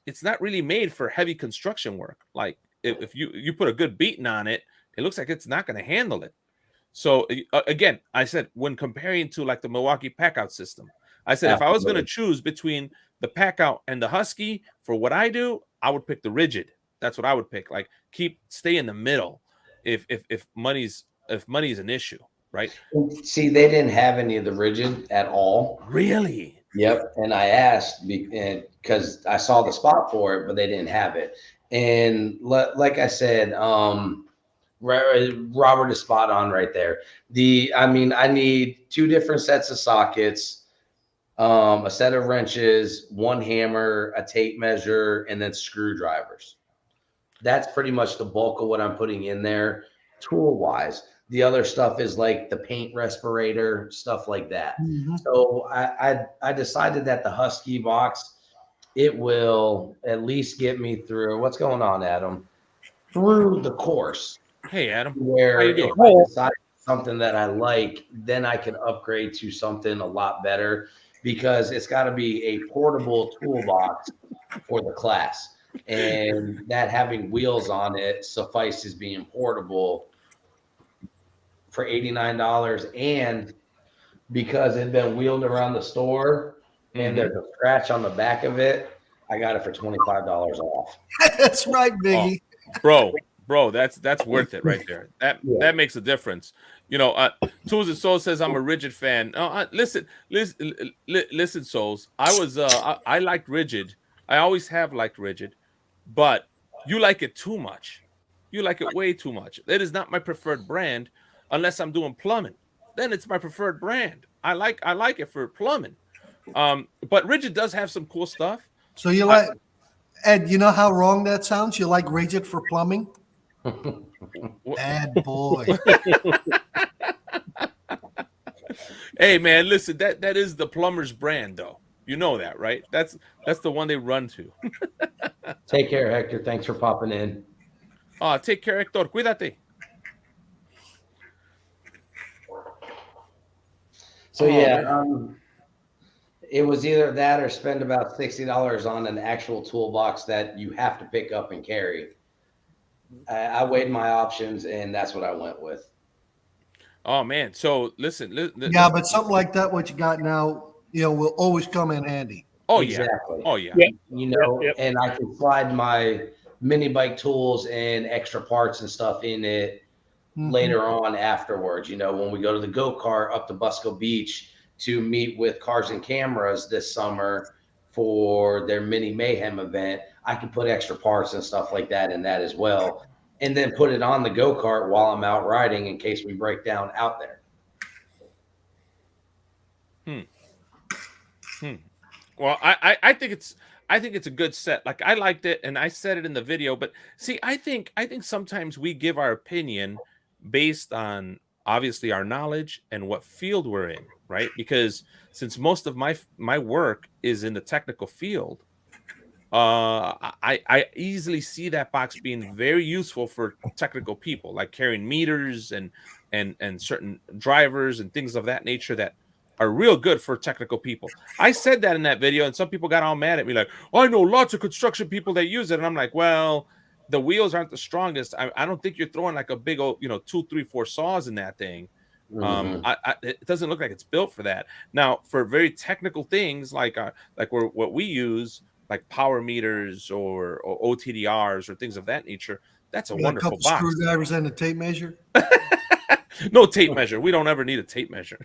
it's not really made for heavy construction work. Like, if you put a good beating on it, it looks like it's not going to handle it. So again, I said, when comparing to like the Milwaukee Packout system, I said, if I was going to choose between the Packout and the Husky for what I do, I would pick the rigid. That's what I would pick. Like, stay in the middle. if money's an issue, right? See, they didn't have any of the rigid at all. Really? Yep. And I asked because I saw the spot for it, but they didn't have it. And like I said, Robert is spot on right there. I need 2 different sets of sockets, a set of wrenches, 1 hammer, a tape measure, and then screwdrivers. That's pretty much the bulk of what I'm putting in there tool wise. The other stuff is like the paint respirator, stuff like that. Mhm. So I decided that the Husky box, it will at least get me through. What's going on, Adam? Through the course, Hey, Adam. where How you if doing? I decide something that I like, then I can upgrade to something a lot better, because it's got to be a portable toolbox for the class. And that having wheels on it suffices being portable for $89. And because it'd been wheeled around the store and there's a scratch on the back of it, I got it for $25 off. That's right, Biggie. Bro, that's worth it right there. That makes a difference. You know, Tools and Souls says I'm a rigid fan. Listen, Souls. I liked rigid. I always have liked rigid, but you like it too much. You like it way too much. It is not my preferred brand unless I'm doing plumbing. Then it's my preferred brand. I like it for plumbing. But rigid does have some cool stuff. So you like, Ed, you know how wrong that sounds? You like rigid for plumbing? Bad boy. Hey man, listen, that is the plumber's brand though. You know that, right? That's the one they run to. Take care, Hector. Thanks for popping in. Take care, Hector. Cuídate. So it was either that or spend about $60 on an actual toolbox that you have to pick up and carry. I weighed my options, and that's what I went with. Oh man, so listen. Yeah, but something like that, what you got now, will always come in handy. Oh Exactly. yeah. Oh yeah. Yep. And I can slide my mini bike tools and extra parts and stuff in it later on afterwards. When we go to the go-kart up to Busco Beach to meet with Cars and Cameras this summer for their mini mayhem event, I can put extra parts and stuff like that in that as well, and then put it on the go-kart while I'm out riding in case we break down out there. Well, I think it's a good set. Like, I liked it, and I said it in the video. But see, I think sometimes we give our opinion based on obviously our knowledge and what field we're in, right? Because since most of my work is in the technical field, I easily see that box being very useful for technical people, like carrying meters and certain drivers and things of that nature that are real good for technical people. I said that in that video, and some people got all mad at me, like, I know lots of construction people that use it. And I'm like, well, the wheels aren't the strongest. I don't think you're throwing like a big old, 2, 3, 4 saws in that thing. It doesn't look like it's built for that. Now, for very technical things like what we use, like power meters or OTDRs or things of that nature, that's a wonderful box. Screwdrivers and a tape measure. No tape measure. We don't ever need a tape measure.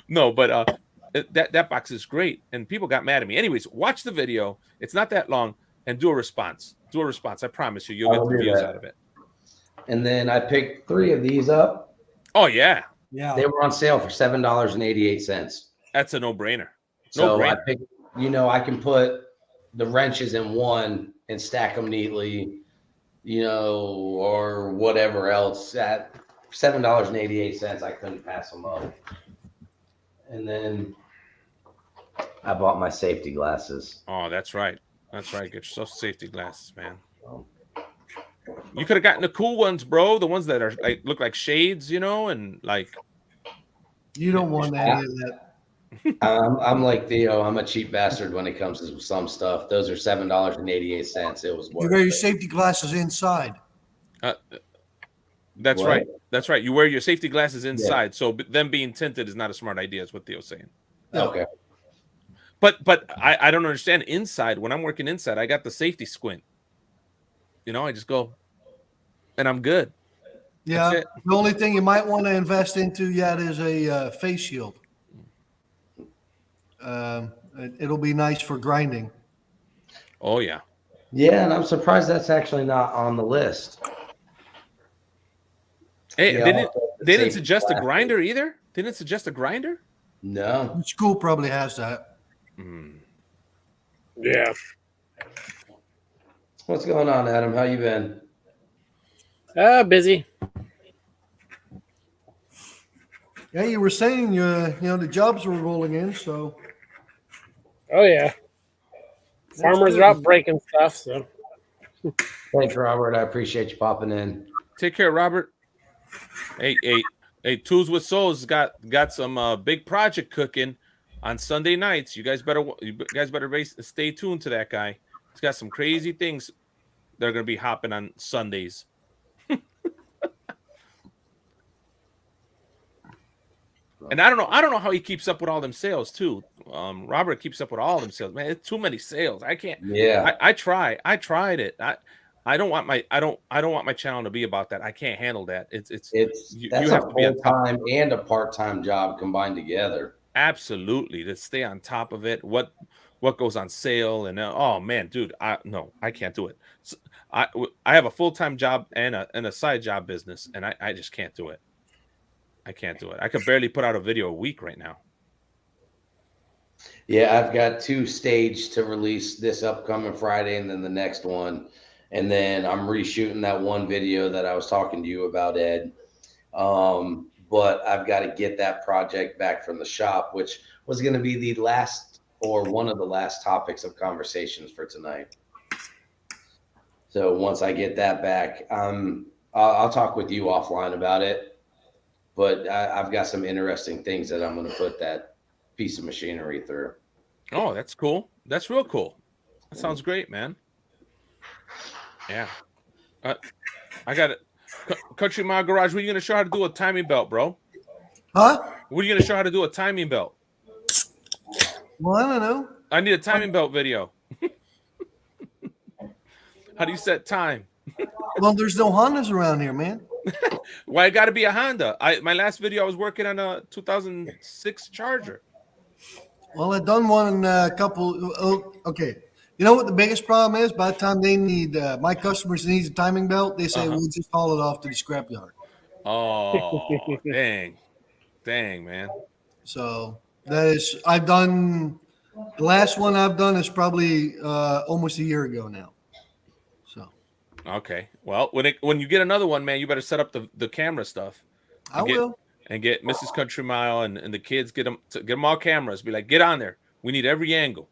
No, but that box is great, and people got mad at me. Anyways, watch the video. It's not that long, and do a response. I promise you'll get the views out of it. And then I picked 3 of these up. Oh yeah. They were on sale for $7.88. That's a no-brainer. I picked. I can put the wrenches in one and stack them neatly, or whatever else. At $7.88, I couldn't pass them up. And then I bought my safety glasses. Oh, that's right. Get yourself safety glasses, man. You could have gotten the cool ones, bro. The ones that are look like shades, and like. You don't want any of that. I'm like Theo. I'm a cheap bastard when it comes to some stuff. Those are $7.88. It was worth You wear your it. safety glasses inside. That's What? right. That's right. You wear your safety glasses inside, so them being tinted is not a smart idea. Is what Theo's saying. Okay. But I don't understand inside. When I'm working inside, I got the safety squint. I just go, and I'm good. Yeah. it. The only thing you might want to invest into yet is a face shield. It'll be nice for grinding. Oh yeah. Yeah, and I'm surprised that's actually not on the list. Hey, Yeah, they didn't safety suggest a glasses. grinder either. They didn't suggest a grinder. No. The school probably has that. Yeah. What's going on, Adam? How you been? Busy. Yeah, you were saying the jobs were rolling in, so Oh yeah. Farmers are out breaking stuff. So Thanks, Robert. I appreciate you popping in. Take care, Robert. Hey, Tools with Souls got some big project cooking on Sunday nights. You guys better stay tuned to that guy. He's got some crazy things that are going to be hopping on Sundays. And I don't know how he keeps up with all them sales too. Robert keeps up with all them sales. Man, it's too many sales. I can't. Yeah. I tried it. I don't want my channel to be about that. I can't handle that. That's you a have to be on top. full-time and a part-time job combined together. Absolutely, to stay on top of it. What goes on sale and oh man, dude, I can't do it. So, I have a full-time job and a side job business, and I just can't do it. I can't do it. I could barely put out a video a week right now. Yeah, I've got 2 staged to release this upcoming Friday and then the next one. And then I'm reshooting that one video that I was talking to you about, Ed. But I've got to get that project back from the shop, which was going to be the last or one of the last topics of conversations for tonight. So once I get that back, I'll talk with you offline about it. But I've got some interesting things that I'm going to put that piece of machinery through. Oh, that's cool. That's real cool. That sounds great, man. Yeah. I got it. Country Mile Garage, when are you going to show how to do a timing belt, bro? Huh? When are you going to show how to do a timing belt? Well, I don't know. I need a timing belt video. How do you set time? Well, there's no Hondas around here, man. Why it got to be a Honda? My last video, I was working on a 2006 Charger. Well, I done one couple. Okay, you know what the biggest problem is? By the time they need my customers need a timing belt, they say we'll just haul it off to the scrapyard. Oh, dang, man. So that is, I've done the last one I've done is probably almost a year ago now. So Okay. Well, when you get another one, man, you better set up the camera stuff. I will. And get Mrs. Country Mile and the kids, get them all cameras. Be like, get on there. We need every angle.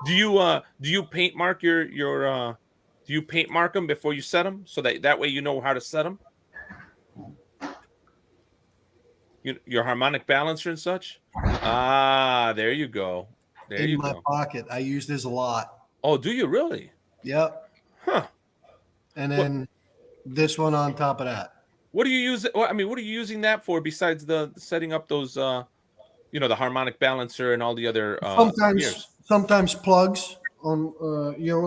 Do you paint mark do you paint mark them before you set them so that way you know how to set them? Your harmonic balancer and such. Ah, there you go. In my pocket, I use this a lot. Oh, do you really? Yep. Huh. And then this one on top of that. What do you use? What are you using that for besides the setting up those, the harmonic balancer and all the other sometimes plugs on,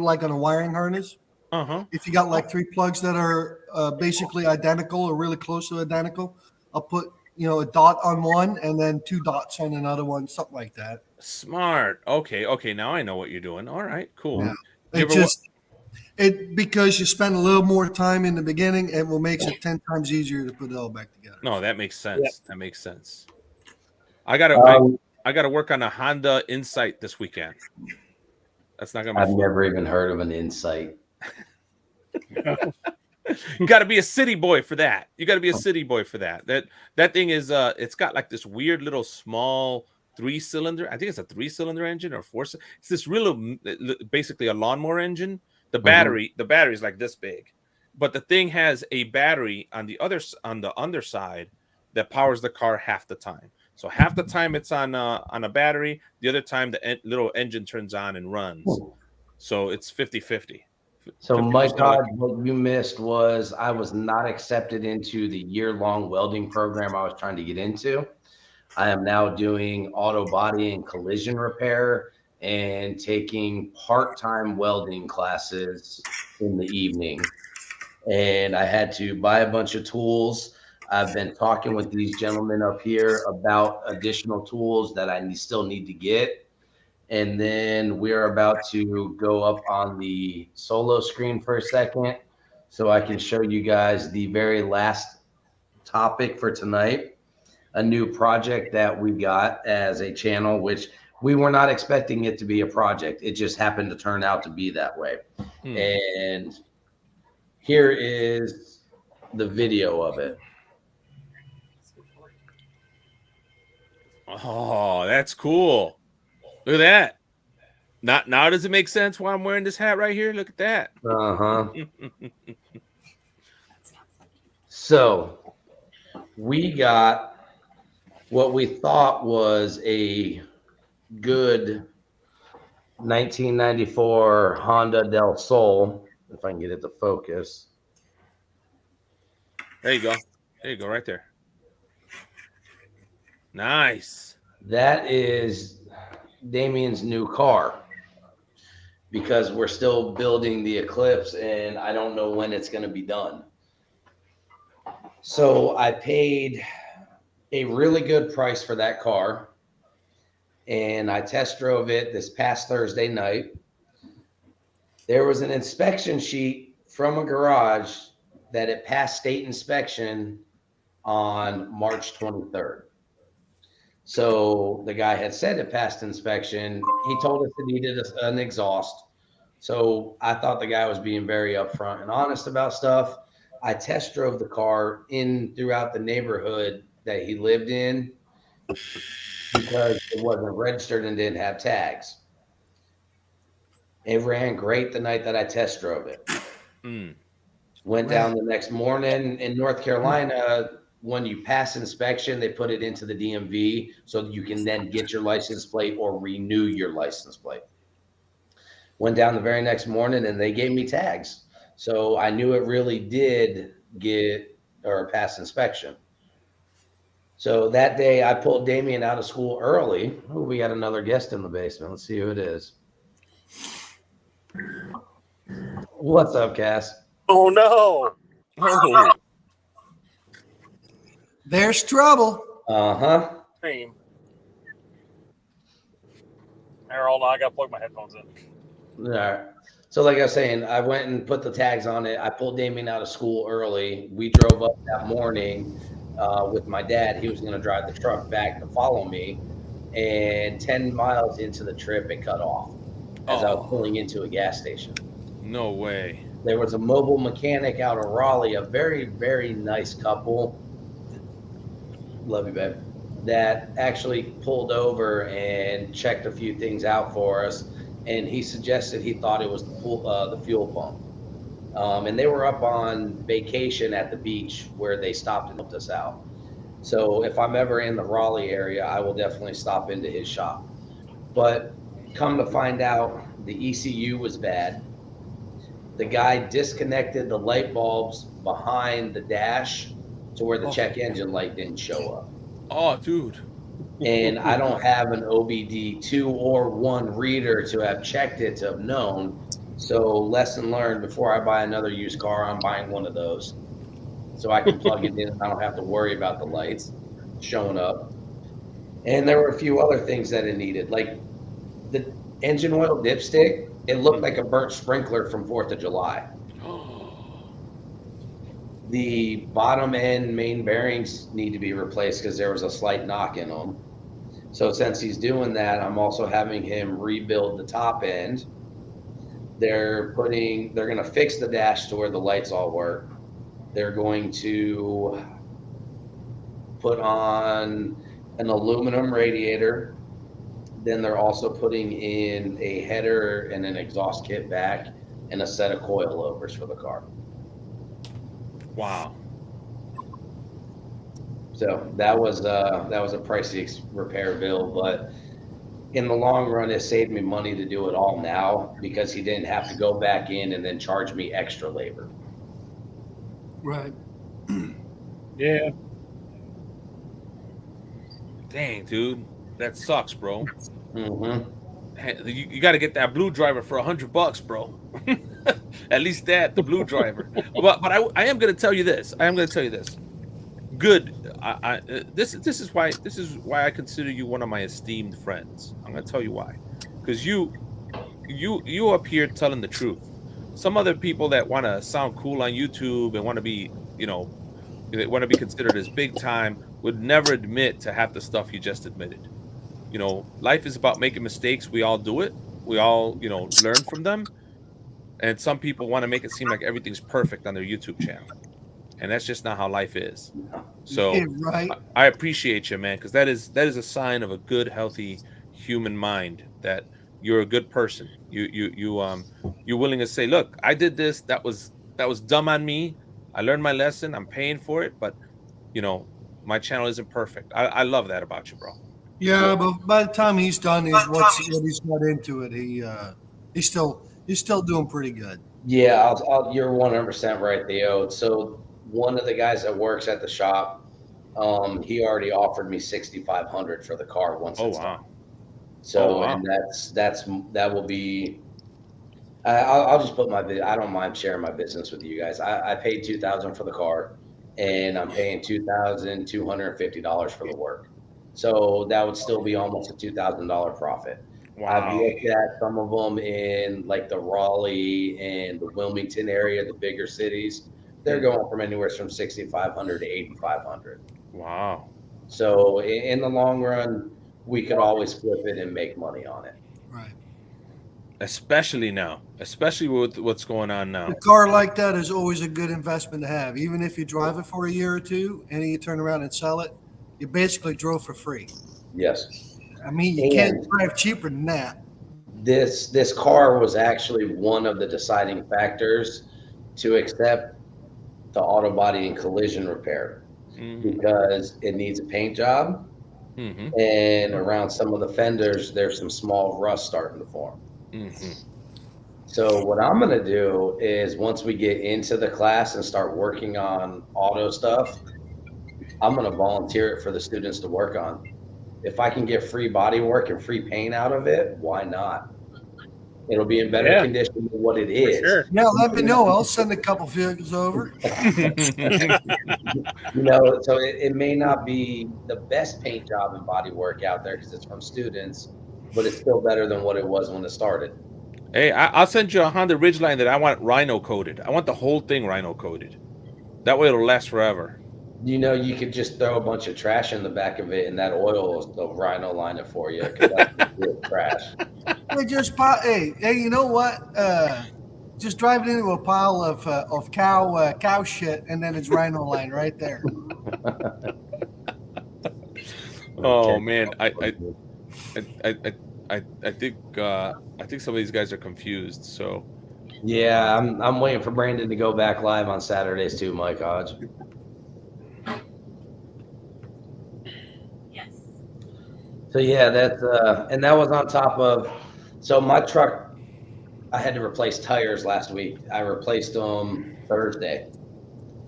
like on a wiring harness. If you got like 3 plugs that are basically identical or really close to identical, I'll put, a dot on one and then 2 dots on another one, something like that. Smart. Okay. Now I know what you're doing. All right, cool. Yeah. Because you spend a little more time in the beginning, it will make it 10 times easier to put it all back together. No, that makes sense. Yeah. That makes sense. I gotta work on a Honda Insight this weekend. That's not gonna be I've never even heard of an Insight. You got to be a city boy for that. That thing is it's got like this weird little small 3-cylinder. I think it's a 3-cylinder engine or 4. It's this real, basically a lawnmower engine. The battery is like this big, but the thing has a battery on the underside that powers the car half the time. So half the time it's on a battery. The other time the little engine turns on and runs. So it's 50-50. So my God, what you missed was I was not accepted into the year-long welding program I was trying to get into. I am now doing auto body and collision repair and taking part-time welding classes in the evening. and I had to buy a bunch of tools. I've been talking with these gentlemen up here about additional tools that I still need to get. And then we're about to go up on the solo screen for a second so I can show you guys the very last topic for tonight, a new project that we got as a channel, which we were not expecting it to be a project. It just happened to turn out to be that way. And here is the video of it. Oh, that's cool. Look at that. Now does it make sense why I'm wearing this hat right here? Look at that. So we got what we thought was a good 1994 Honda Del Sol, if I can get it to focus. There you go. There you go, right there. Nice. That is Damien's new car, because we're still building the Eclipse and I don't know when it's going to be done. So I paid a really good price for that car, and I test drove it this past Thursday night. There was an inspection sheet from a garage that it passed state inspection on March 23rd. So the guy had said it passed inspection. He told us it needed an exhaust. So I thought the guy was being very upfront and honest about stuff. I test drove the car in throughout the neighborhood that he lived in because it wasn't registered and didn't have tags. It ran great the night that I test drove it. Went down the next morning. In North Carolina, when you pass inspection, they put it into the DMV so that you can then get your license plate or renew your license plate. Went down the very next morning and they gave me tags. So I knew it really did get or pass inspection. So that day I pulled Damien out of school early. Oh, we got another guest in the basement. Let's see who it is. What's up, Cass? Oh no. Oh, There's trouble. Uh-huh. Cream. Harold, I gotta plug my headphones in. All right. So like I was saying, I went and put the tags on it. I pulled Damien out of school early. We drove up that morning with my dad. He was going to drive the truck back to follow me. And 10 miles into the trip, it cut off as I was pulling into a gas station. no way. There was a mobile mechanic out of Raleigh, a very, very nice couple. Love you, babe. That actually pulled over and checked a few things out for us. And he suggested he thought it was the fuel pump. And they were up on vacation at the beach where they stopped and helped us out. So if I'm ever in the Raleigh area, I will definitely stop into his shop. But come to find out, the ECU was bad. The guy disconnected the light bulbs behind the dash to where the check engine light didn't show up. Oh, dude. And I don't have an OBD 2 or 1 reader to have checked it to have known. So lesson learned, before I buy another used car, I'm buying one of those. So I can plug it in and I don't have to worry about the lights showing up. And there were a few other things that it needed. Like the engine oil dipstick, it looked like a burnt sprinkler from 4th of July. The bottom end main bearings need to be replaced because there was a slight knock in them. So since he's doing that, I'm also having him rebuild the top end. They're going to fix the dash to where the lights all work. They're going to put on an aluminum radiator. Then they're also putting in a header and an exhaust kit back and a set of coilovers for the car. Wow. So that was a pricey repair bill, but in the long run, it saved me money to do it all now because he didn't have to go back in and then charge me extra labor. Right. Yeah. Dang, dude. That sucks, bro. Mm-hmm. You got to get that blue driver for $100, bro. At least that, the blue driver. But I am going to tell you this. Good. This is why I consider you one of my esteemed friends. I'm going to tell you why. Because you up here telling the truth. Some other people that want to sound cool on YouTube and want to be, they want to be considered as big time would never admit to half the stuff you just admitted. Life is about making mistakes. We all do it. We all, learn from them. And some people want to make it seem like everything's perfect on their YouTube channel. And that's just not how life is. So Yeah, right. I appreciate you, man, because that is a sign of a good, healthy human mind, that you're a good person. You're willing to say, look, I did this. That was dumb on me. I learned my lesson. I'm paying for it, but my channel isn't perfect. I love that about you, bro. Yeah, but by the time he's done what he's got into it, he's still doing pretty good. Yeah, you're 100% right, Theo. So one of the guys that works at the shop, he already offered me $6,500 for the car once Oh it's done. wow. So Oh, wow. and that will be. I'll just put I don't mind sharing my business with you guys. I paid $2,000 for the car, and I'm paying $2,250 for the work. So that would still be almost a $2,000 profit. I've Wow. looked at some of them in like the Raleigh and the Wilmington area, the bigger cities. They're going from anywhere from $6,500 to $8,500. Wow. So in the long run, we could always flip it and make money on it. Right. Especially now, especially with what's going on now. A car like that is always a good investment to have. Even if you drive it for a year or two and then you turn around and sell it, you basically drove for free. Yes. I mean, you can't drive cheaper than that. This car was actually one of the deciding factors to accept the auto body and collision repair, because it needs a paint job, and around some of the fenders there's some small rust starting to form. So what I'm going to do is, once we get into the class and start working on auto stuff, I'm going to volunteer it for the students to work on. If I can get free body work and free paint out of it, why not? It'll be in better condition than what it is. Sure. Yeah, let me know. I'll send a couple vehicles over. So it may not be the best paint job and body work out there because it's from students, but it's still better than what it was when it started. Hey, I'll send you a Honda Ridgeline that I want rhino coated. I want the whole thing rhino coated. That way it'll last forever. You could just throw a bunch of trash in the back of it, and that oil will rhino line it for you, because that's real trash. Hey, you know what? Just drive it into a pile of cow shit, and then it's rhino line right there. Oh man, I think some of these guys are confused. So Yeah, I'm waiting for Brandon to go back live on Saturdays too, Mike Hodge. So yeah, that's and that was on top of. So my truck, I had to replace tires last week. I replaced them Thursday.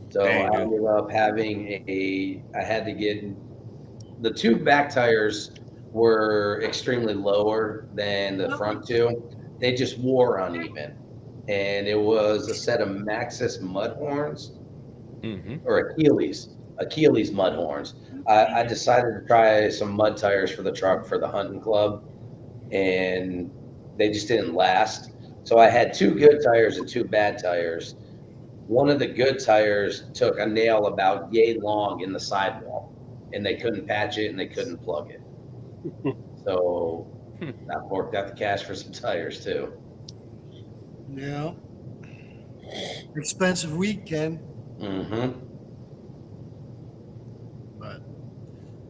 So I ended up having I had to get the two back tires were extremely lower than the front two. They just wore uneven, and it was a set of Maxxis mud horns or Achilles mud horns. I decided to try some mud tires for the truck for the hunting club, and they just didn't last. So I had two good tires and two bad tires. One of the good tires took a nail about yay long in the sidewall, and they couldn't patch it and they couldn't plug it. So I forked out the cash for some tires too. Yeah. Expensive weekend. But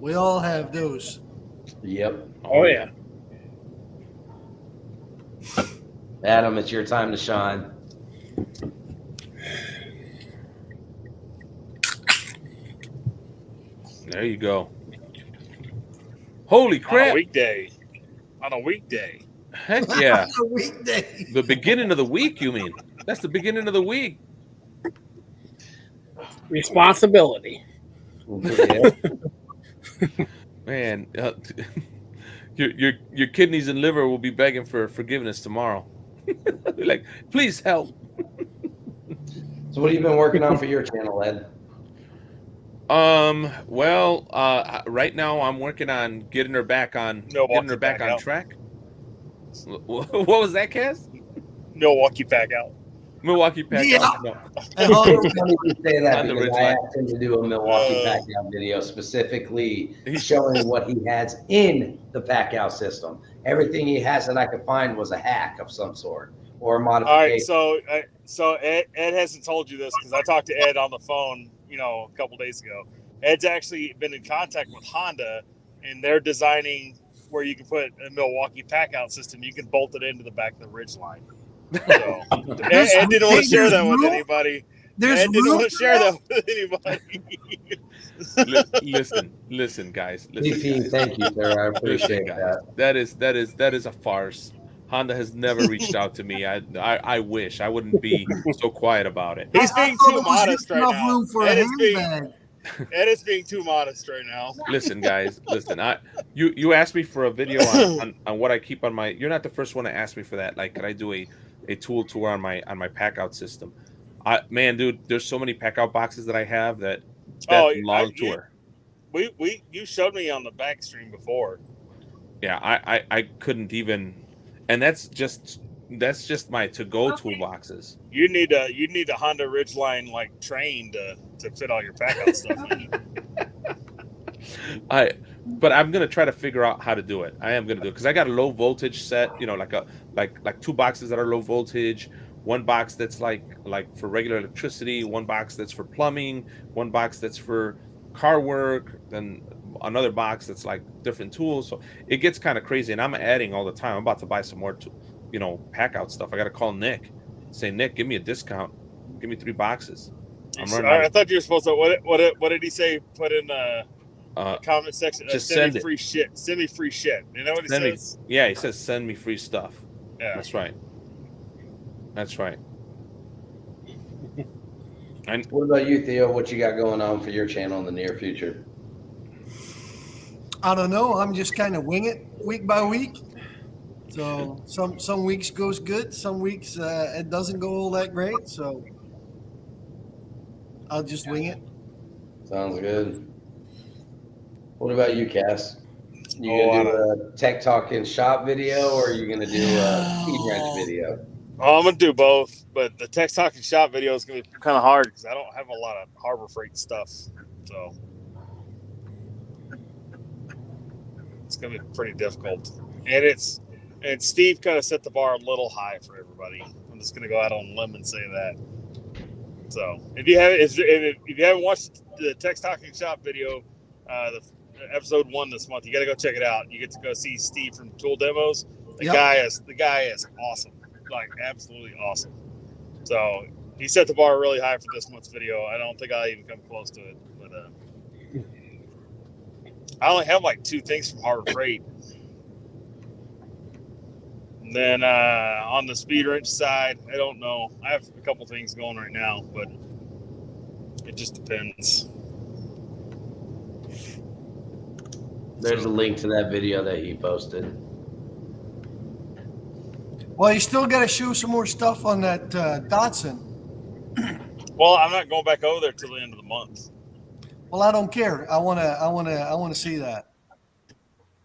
we all have those. Yep. Oh yeah. Adam, it's your time to shine. there you go. Holy crap! On a weekday. Heck yeah! It's a weekday. The beginning of the week, you mean? That's the beginning of the week. Responsibility. Man, your kidneys and liver will be begging for forgiveness tomorrow. Like, please help. So what have you been working on for your channel, Ed? Well, right now I'm working on getting her back on track. What was that, Cass? Milwaukee pack out. Milwaukee pack Yeah. out. No. And Hunter, It's funny you say that On the because ridge I line. asked him to do a Milwaukee pack out video specifically showing what he has in the pack out system. Everything he has that I could find was a hack of some sort or a All modification. right, so Ed hasn't told you this because I talked to Ed on the phone, a couple days ago. Ed's actually been in contact with Honda, and they're designing where you can put a Milwaukee pack out system. You can bolt it into the back of the Ridgeline. So Ed didn't want to share that with anybody. there's Ed didn't room want to share that with anybody. Listen, guys. DP, thank you, sir. I appreciate that. That is a farce. Honda has never reached out to me. I wish I wouldn't be so quiet about it. He's being I thought too it was modest enough right now. room for a Ed handbag. is being too modest right now. Listen, guys. Listen, you asked me for a video on what I keep on my. You're not the first one to ask me for that. Like, could I do a tool tour on my pack out system? Man, dude, there's so many pack out boxes that I have that long tour. You showed me on the back stream before. Yeah, I couldn't even, and that's just my to-go toolboxes. You need a Honda Ridgeline like train to fit all your pack out stuff in. But I'm gonna try to figure out how to do it. I am gonna do it because I got a low voltage set. Like two boxes that are low voltage. One box that's like for regular electricity. One box that's for plumbing. One box that's for car work. Then another box that's like different tools. So it gets kind of crazy, and I'm adding all the time. I'm about to buy some more, pack out stuff. I got to call Nick, say, Nick, give me a discount. Give me 3 boxes. I thought you were supposed to. What did he say? Put in the comment section. Just send send me it. free shit. Send me free shit. You know what he says? Yeah, he says send me free stuff. Yeah. That's right. And What about you, Theo? What you got going on for your channel in the near future? I don't know. I'm just kind of wing it week by week. So some weeks goes good. Some weeks it doesn't go all that great. So I'll just wing it. Sounds good. What about you, Cass? You gonna do a tech talk in shop video, or are you gonna do a speed wrench video? Oh, I'm gonna do both, but the Tech Talking Shop video is gonna be kind of hard because I don't have a lot of Harbor Freight stuff, so it's gonna be pretty difficult. And Steve kind of set the bar a little high for everybody. I'm just gonna go out on a limb and say that. So if you haven't watched the Tech Talking Shop video, the episode 1 this month, you got to go check it out. You get to go see Steve from Tool Demos. The guy is awesome. Like absolutely awesome. So he set the bar really high for this month's video. I don't think I'll even come close to it. But I only have like 2 things from Harbor Freight. And then on the speed wrench side, I don't know. I have a couple things going right now, but it just depends. There's a link to that video that he posted. Well, you still got to show some more stuff on that Datsun. Well, I'm not going back over there till the end of the month. Well, I don't care. I want to see that.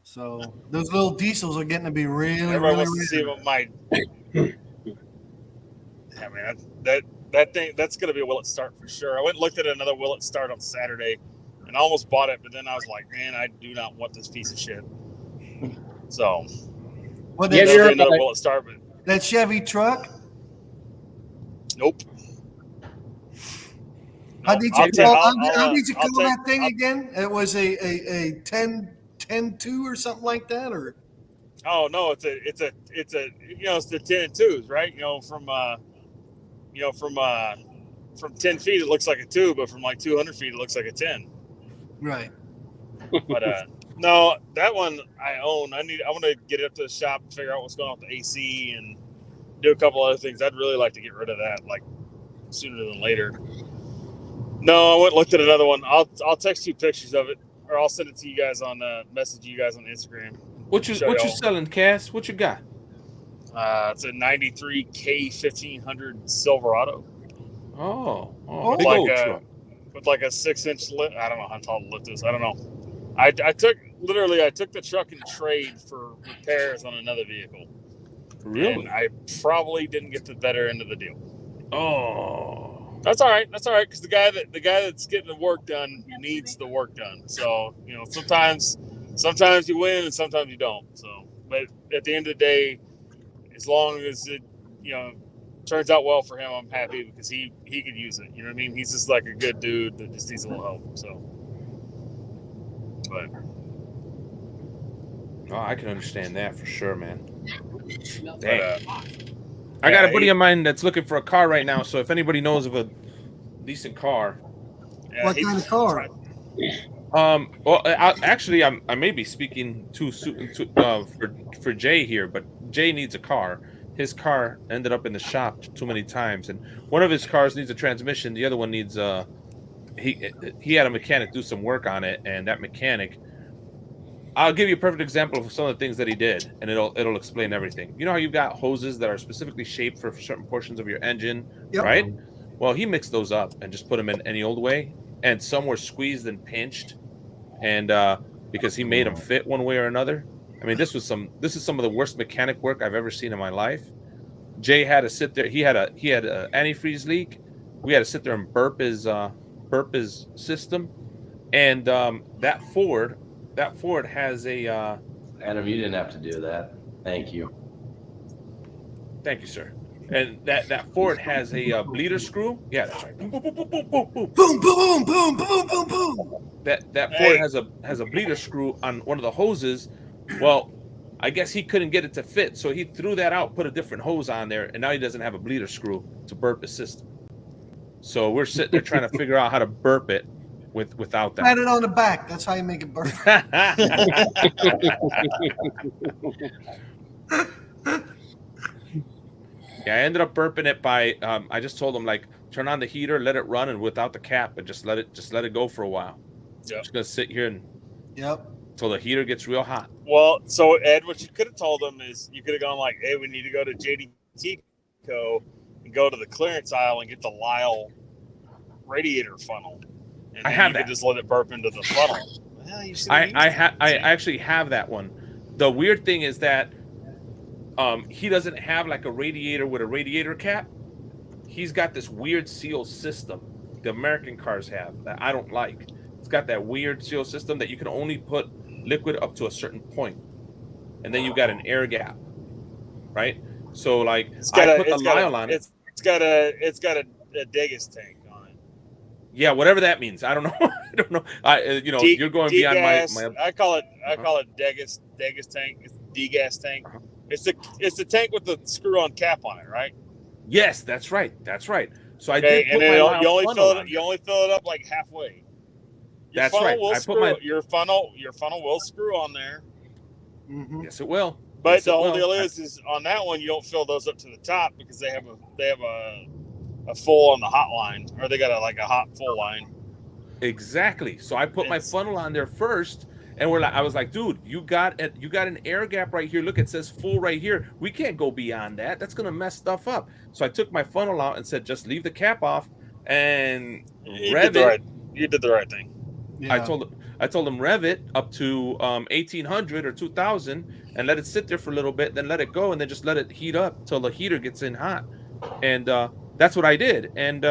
So those little diesels are getting to be really, Everybody really, wants to see really. what my. I mean that thing that's going to be a Willett Start for sure. I went and looked at another Willett Start on Saturday, and almost bought it, but then I was like, man, I do not want this piece of shit. So, What Yeah, that, you're another right. Willett Start, but that Chevy truck? nope. How did I'll you tell- call, I'll- how did you I'll call take- that thing I'll- again? It was a 10-2 or something like that, or Oh no, it's the 10 and 2s, right? From 10 feet it looks like a 2, but from like 200 feet it looks like a 10. right? But no, that one I own. I want to get it up to the shop and figure out what's going on with the AC and do a couple other things. I'd really like to get rid of that like sooner than later. No, I went and looked at another one. I'll text you pictures of it, or I'll send it to you guys on message you guys on Instagram. what you selling, Cass? What you got? It's a 93 K 1500 Silverado. Oh. big Like old a- truck. with like a 6-inch lift. I don't know how tall the lift is. I don't know. I took the truck in trade for repairs on another vehicle. Really? And I probably didn't get the better end of the deal. Oh. That's all right. That's all right because the guy that's getting the work done needs the work done. So sometimes you win and sometimes you don't. So, but at the end of the day, as long as it turns out well for him, I'm happy because he could use it. You know what I mean? He's just like a good dude that just needs a little help. So, but Oh, I can understand that for sure, man. but, Dang. I got a buddy he- of mine that's looking for a car right now. So if anybody knows of a decent car, yeah, What he- kind of car? well, I may be speaking too soon for Jay here, but Jay needs a car. His car ended up in the shop too many times, and one of his cars needs a transmission. The other one needs he had a mechanic do some work on it, and that mechanic. I'll give you a perfect example of some of the things that he did, and it'll explain everything. You know how you've got hoses that are specifically shaped for certain portions of your engine, Yep. right? Well, he mixed those up and just put them in any old way, and some were squeezed and pinched, and because he made them fit one way or another. I mean, this is some of the worst mechanic work I've ever seen in my life. Jay had to sit there. He had a antifreeze leak. We had to sit there and burp his system, and that Ford has a. Adam, you didn't have to do that. Thank you. Thank you, sir. And that Ford has a bleeder screw. Yeah, that's right. Boom, boom, boom, boom, boom, boom, boom. Boom, boom, boom, boom, boom, boom. That Hey. Ford has a bleeder screw on one of the hoses. Well, I guess he couldn't get it to fit, so he threw that out, put a different hose on there, and now he doesn't have a bleeder screw to burp his system. So we're sitting there trying to figure out how to burp it without Pat that. it on the back. That's how you make it burn. Yeah, I ended up burping it by I just told him like turn on the heater, let it run, and without the cap, and just let it go for a while. Yep. Just gonna sit here and Yep. until the heater gets real hot. Well, so Ed, what you could have told them is you could have gone like, "Hey, we need to go to JDT Co. and go to the clearance aisle and get the Lyle radiator funnel." And I then have you that. could just let it burp into the funnel. Well, you should have I actually have that one. The weird thing is that he doesn't have like a radiator with a radiator cap. He's got this weird seal system the American cars have that I don't like. It's got that weird seal system that you can only put liquid up to a certain point, and then you've got an air gap, right? So like I put the Lyle on it. It's got a Degas tank on it. Yeah, whatever that means. I don't know. I don't know. You're going beyond Degas, my. I call it Degas tank. It's Degas tank. Uh-huh. It's the tank with the screw-on cap on it, right? Yes, that's right. That's right. So I Okay, did and put then my Lyle you only funnel fill on it. You only fill it up like halfway. Your That's funnel right. Will I put screw, my- your funnel will screw on there. Mm-hmm. Yes, it will. But Yes, the it whole will. deal is on that one you don't fill those up to the top because they have a full on the hot line, or they got a hot full line. Exactly. So I put my It's- funnel on there first, and I was like, dude, you got an air gap right here. Look, it says full right here. We can't go beyond that. That's gonna mess stuff up. So I took my funnel out and said, just leave the cap off and rev it. You did the right thing. Yeah. I told him rev it up to 1800 or 2000 and let it sit there for a little bit, then let it go, and then just let it heat up till the heater gets in hot. And that's what I did. And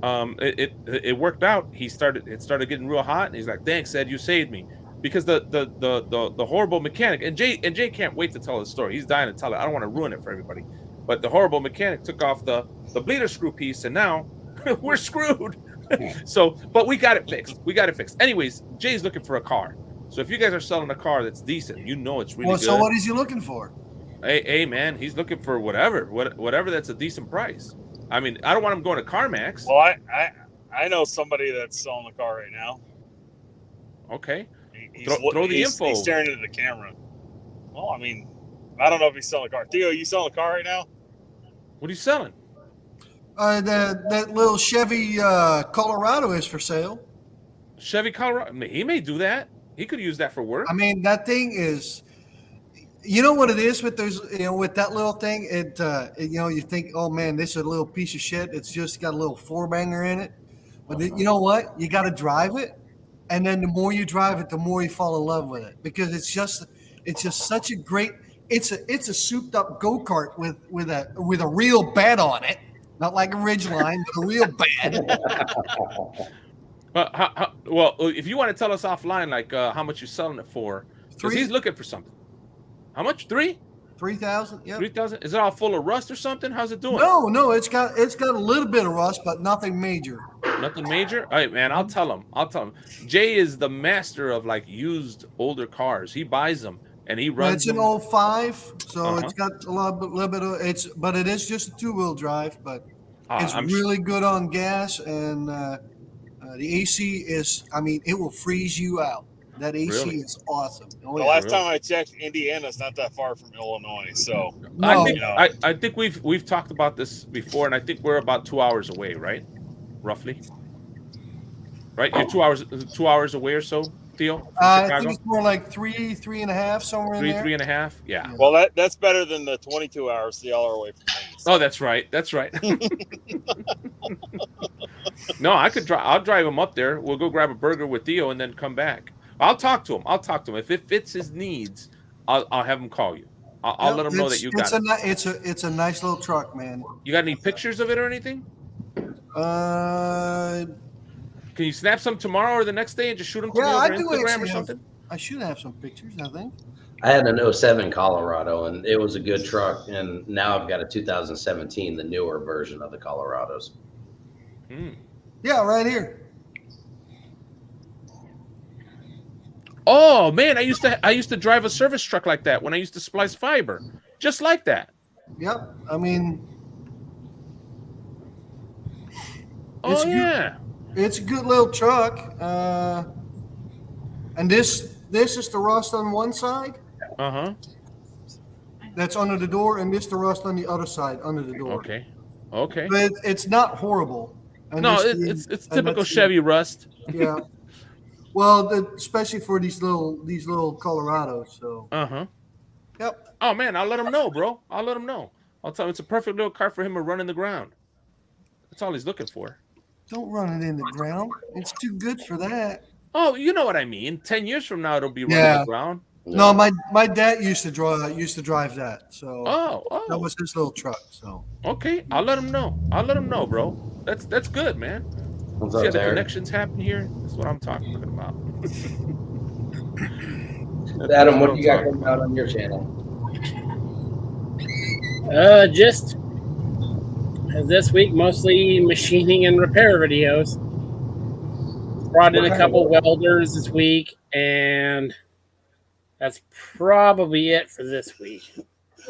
it worked out. It started getting real hot, and he's like, "Thanks, Ed, you saved me." Because the horrible mechanic, and Jay can't wait to tell his story. He's dying to tell it. I don't want to ruin it for everybody. But the horrible mechanic took off the bleeder screw piece, and now we're screwed. So, but we got it fixed. Anyways, Jay's looking for a car. So if you guys are selling a car that's decent, it's really Well, good. so what is he looking for? Hey, man, he's looking for whatever that's a decent price. I mean, I don't want him going to CarMax. Well, I know somebody that's selling the car right now. Okay. He's Throw the info. He's staring into the camera. Well, I mean, I don't know if he's selling a car. Theo, you selling a car right now? What are you selling? That little Chevy Colorado is for sale. Chevy Colorado. He may do that. He could use that for work. I mean, that thing You know what it is with those, with that little thing. You think, oh man, this is a little piece of shit. It's just got a little four banger in it. But you know what? You got to drive it, and then the more you drive it, the more you fall in love with it because it's just such a great. It's a souped up go kart with a real bed on it, not like a Ridgeline, but a real bed. Well, if you want to tell us offline, like how much you're selling it for, because he's looking for something. How much? 3,000. Yeah. 3,000. Is it all full of rust or something? How's it doing? No, it's got a little bit of rust, but nothing major. Nothing major. All right, man. I'll tell him. Jay is the master of like used older cars. He buys them and he runs. It's an them. 05, so it's got a little bit of but it is just a 2-wheel drive, but it's really good on gas, and the AC is. I mean, it will freeze you out. That AC is awesome. The last time I checked, Indiana's not that far from Illinois, so I think we've talked about this before, and I think we're about 2 hours away, right? Roughly. Right? You're 2 hours away or so, Theo? I think it's more like 3.5, somewhere in there. 3.5. Yeah. Well, that's better than the 22 hours y'all are away from me. So. Oh, that's right. No, I'll drive him up there. We'll go grab a burger with Theo and then come back. I'll talk to him. If it fits his needs, I'll have him call you. I'll let him know that you got it. It's a nice little truck, man. You got any pictures of it or anything? Can you snap some tomorrow or the next day and just shoot them to me over Instagram or something? I should have some pictures, I think. I had an 07 Colorado, and it was a good truck. And now I've got a 2017, the newer version of the Colorados. Yeah, right here. Oh man, I used to drive a service truck like that when I used to splice fiber, just like that. Yep, I mean, it's a good little truck. And this is the rust on one side. That's under the door, and this the rust on the other side under the door. Okay. But it's not horrible. No, it's typical Chevy rust. Yeah. Well, especially for these little Colorados. So. Yep. Oh man, I'll let him know, bro. I'll let him know. I'll tell him it's a perfect little car for him to run in the ground. That's all he's looking for. Don't run it in the ground. It's too good for that. Oh, you know what I mean. 10 years from now, it'll be running in the ground. No, my dad used to drive that. So that was his little truck. So okay, I'll let him know. Bro. That's good, man. See how the connections happen here? That's what I'm talking about. Adam, what do you got coming out on your channel? Just this week, mostly machining and repair videos. Brought in a couple welders this week, and that's probably it for this week.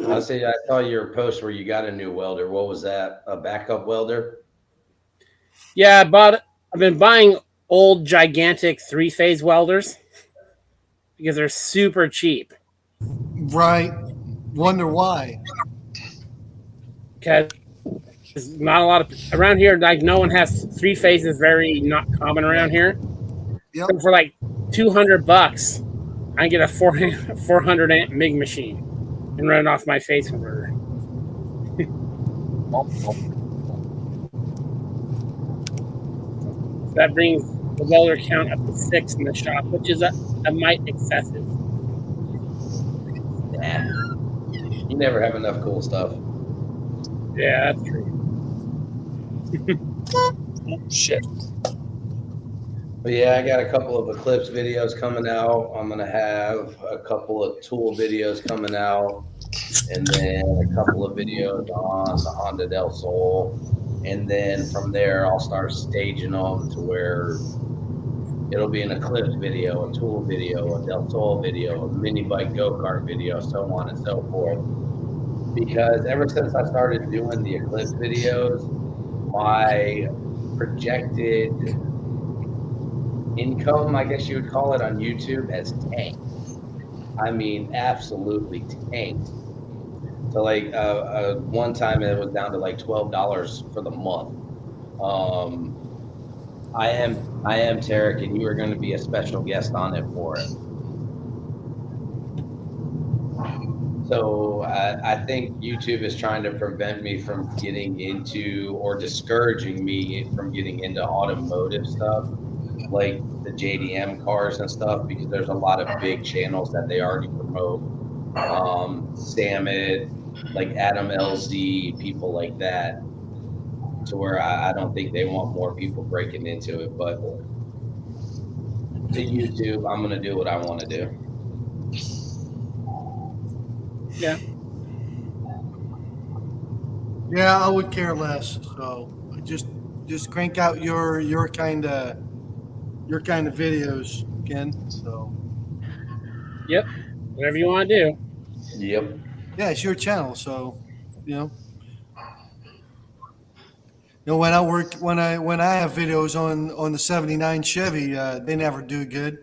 I saw your post where you got a new welder. What was that? A backup welder? Yeah, I've been buying old gigantic 3-phase welders because they're super cheap. Right. Wonder why. Because there's not a lot of around here, like no one has 3 phases, very not common around here. Yep. So for like $200, I can get a 400 amp MIG machine and run it off my phase converter. That brings the welder count up to 6 in the shop, which is a mite excessive. Yeah. You never have enough cool stuff. Yeah, that's true. Shit. But yeah, I got a couple of Eclipse videos coming out. I'm going to have a couple of tool videos coming out, and then a couple of videos on the Honda Del Sol. And then from there, I'll start staging them to where it'll be an Eclipse video, a tool video, a Del Sol video, a mini bike go-kart video, so on and so forth. Because ever since I started doing the Eclipse videos, my projected income, I guess you would call it, on YouTube has tanked. I mean, absolutely tanked. So like one time it was down to like $12 for the month. I am Tarek, and you are going to be a special guest on it for it. So I think YouTube is trying to prevent me from getting into or discouraging me from getting into automotive stuff, like the JDM cars and stuff, because there's a lot of big channels that they already promote. Samit, like Adam LZ, people like that, to where I don't think they want more people breaking into it. But to YouTube, I'm gonna do what I want to do. Yeah. Yeah, I would care less. So just crank out your kind of videos, Ken. So Yep. Whatever you want to do. Yep. yeah, it's your channel. So you know. When I have videos on the '79 Chevy, they never do good.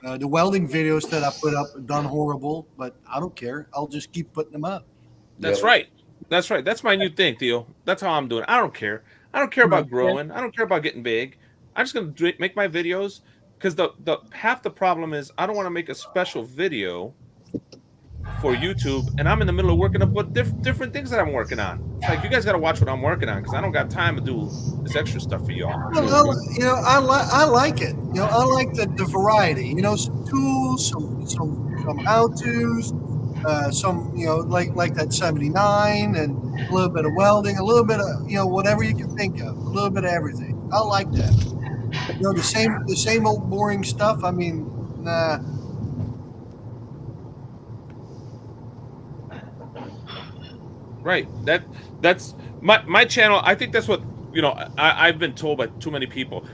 The welding videos that I put up are done horrible, but I don't care. I'll just keep putting them up. That's Yep. right. That's right. That's my new thing, Theo. That's how I'm doing. I don't care. I don't care about Yeah. growing. I don't care about getting big. I'm just gonna make my videos because the half the problem is I don't want to make a special video for YouTube, and I'm in the middle of working up what different things that I'm working on. It's like you guys got to watch what I'm working on because I don't got time to do this extra stuff for y'all. Well, I like it. I like the variety. Some tools, some how tos, some like that '79, and a little bit of welding, a little bit of whatever you can think of, a little bit of everything. I like that. The same old boring stuff. I mean, nah. Right. That's my channel. I think that's what I've been told by too many people.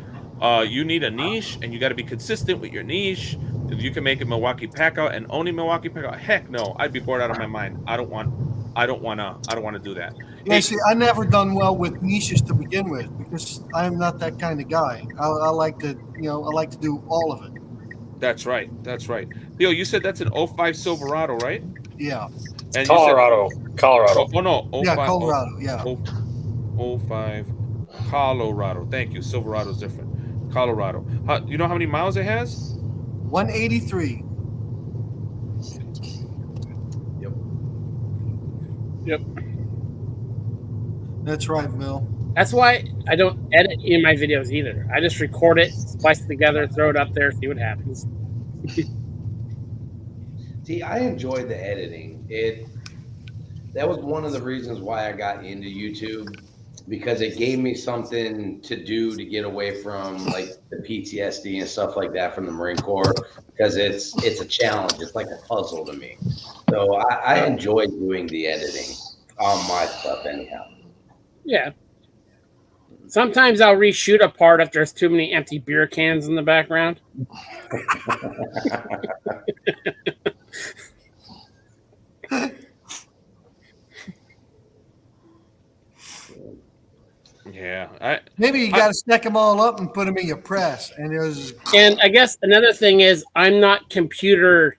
You need a niche, and you got to be consistent with your niche. If you can make a Milwaukee Packout and only Milwaukee Packout, heck no, I'd be bored out of my mind. I don't want to do that. Yeah, Hey, see, I never done well with niches to begin with because I'm not that kind of guy. I like to, I like to do all of it. that's right. That's right. Theo, you said that's an 05 Silverado, right? Yeah. And Colorado. Colorado. Oh no, 05, Yeah, Colorado. Yeah. 05 Colorado. Thank you. Silverado's different. Colorado. You know how many miles it has? 183. Yep. That's right, Bill. That's why I don't edit any of my videos either. I just record it, splice it together, throw it up there, see what happens. See, I enjoy the editing. That was one of the reasons why I got into YouTube, because it gave me something to do to get away from like the PTSD and stuff like that from the Marine Corps, because it's a challenge. It's like a puzzle to me. So I enjoy doing the editing on my stuff anyhow. Yeah. Sometimes I'll reshoot a part if there's too many empty beer cans in the background. Yeah. Maybe you got to stack them all up and put them in your press. And And I guess another thing is I'm not computer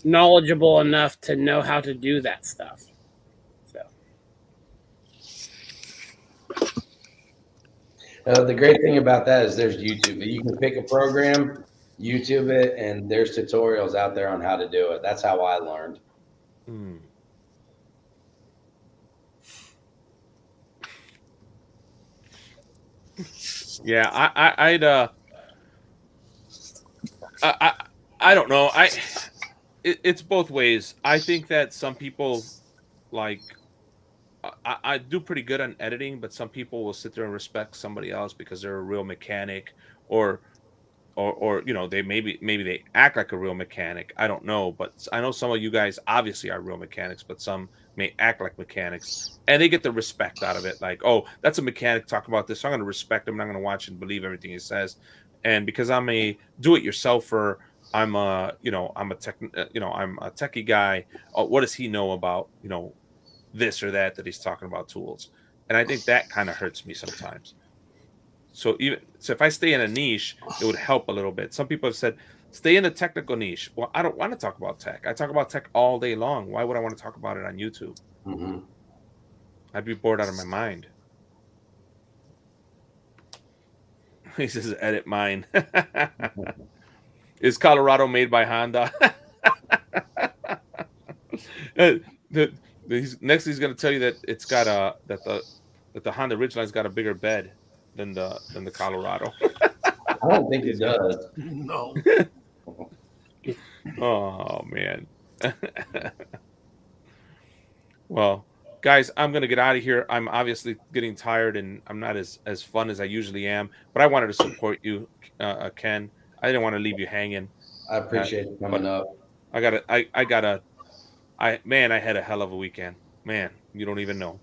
knowledgeable enough to know how to do that stuff. So The great thing about that is there's YouTube. You can pick a program, YouTube it, and there's tutorials out there on how to do it. That's how I learned. Yeah, I don't know. It's both ways. I think that some people like I do pretty good on editing, but some people will sit there and respect somebody else because they're a real mechanic, or they maybe they act like a real mechanic. I don't know, but I know some of you guys obviously are real mechanics, but some may act like mechanics, and they get the respect out of it. Like, oh, that's a mechanic talking about this, so I'm going to respect him. I'm going to watch and believe everything he says. And because I'm a do-it-yourselfer, I'm a techie guy. What does he know about this or that he's talking about tools? And I think that kind of hurts me sometimes. So if I stay in a niche, it would help a little bit. Some people have said, stay in a technical niche. Well, I don't want to talk about tech. I talk about tech all day long. Why would I want to talk about it on YouTube? Mm-hmm. I'd be bored out of my mind. He says, edit mine. Is Colorado made by Honda? He's going to tell you that it's got that the Honda Ridgeline's got a bigger bed than the Colorado. I don't think it does. No. Oh man. Well, guys, I'm gonna get out of here. I'm obviously getting tired, and I'm not as fun as I usually am. But I wanted to support you, Ken. I didn't want to leave you hanging. I appreciate you coming up. I had a hell of a weekend. Man, you don't even know.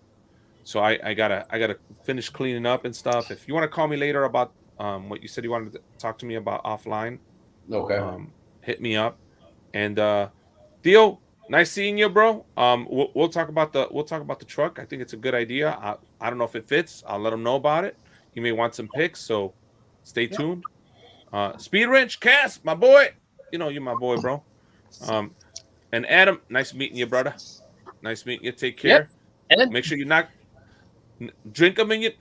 So I gotta finish cleaning up and stuff. If you want to call me later about what you said you wanted to talk to me about offline, Okay. hit me up. And Theo, nice seeing you, bro. We'll talk about the truck. I think it's a good idea. I don't know if it fits. I'll let him know about it. You may want some pics, so stay tuned. Speed Wrench, Cass, my boy. You know you're my boy, bro. And Adam, nice meeting you, brother. Nice meeting you. Take care. Ed? Make sure you drink them in your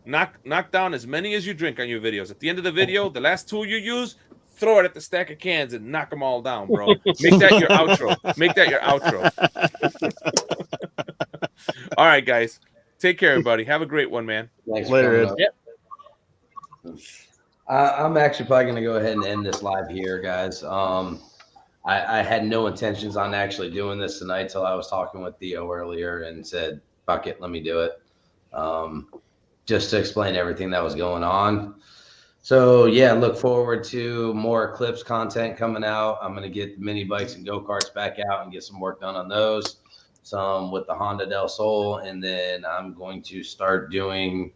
knock down as many as you drink on your videos. At the end of the video, the last tool you use, throw it at the stack of cans and knock them all down, bro. Make that your outro. Make that your outro. All right, guys. Take care, everybody. Have a great one, man. Thanks Later, for coming Ed. up. I'm actually probably going to go ahead and end this live here, guys. I had no intentions on actually doing this tonight till I was talking with Theo earlier and said, fuck it, let me do it. Just to explain everything that was going on. So yeah, look forward to more Eclipse content coming out. I'm going to get mini bikes and go-karts back out and get some work done on those. Some with the Honda Del Sol. And then I'm going to start doing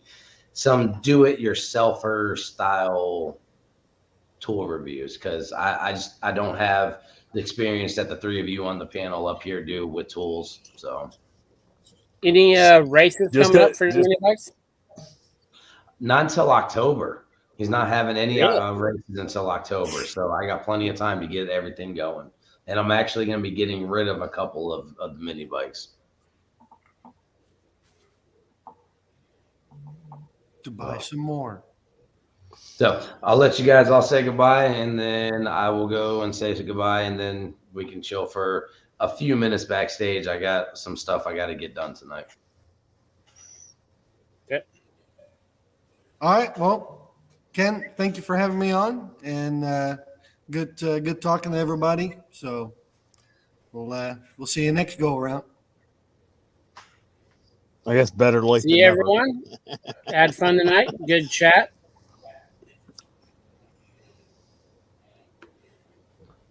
some do-it-yourselfer style tool reviews because I don't have the experience that the three of you on the panel up here do with tools. So Any races Just coming got- up for just- mini bikes? not until October. He's not having any races until October. So I got plenty of time to get everything going. And I'm actually going to be getting rid of a couple of the mini bikes. To buy some more. So I'll let you guys all say goodbye, and then I will go and say goodbye, and then we can chill for a few minutes backstage. I got some stuff I got to get done tonight. All right. Well, Ken, thank you for having me on, and good talking to everybody. So we'll see you next go around. I guess better late See than you, never. everyone. Had fun tonight. Good chat.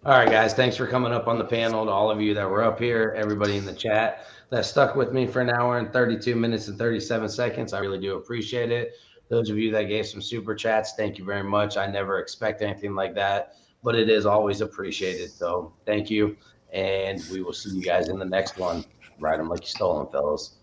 All right, guys. Thanks for coming up on the panel. To all of you that were up here, everybody in the chat that stuck with me for an hour and 32 minutes and 37 seconds. I really do appreciate it. Those of you that gave some super chats, thank you very much. I never expect anything like that, but it is always appreciated. So thank you. And we will see you guys in the next one. Ride them like you stole them, fellas.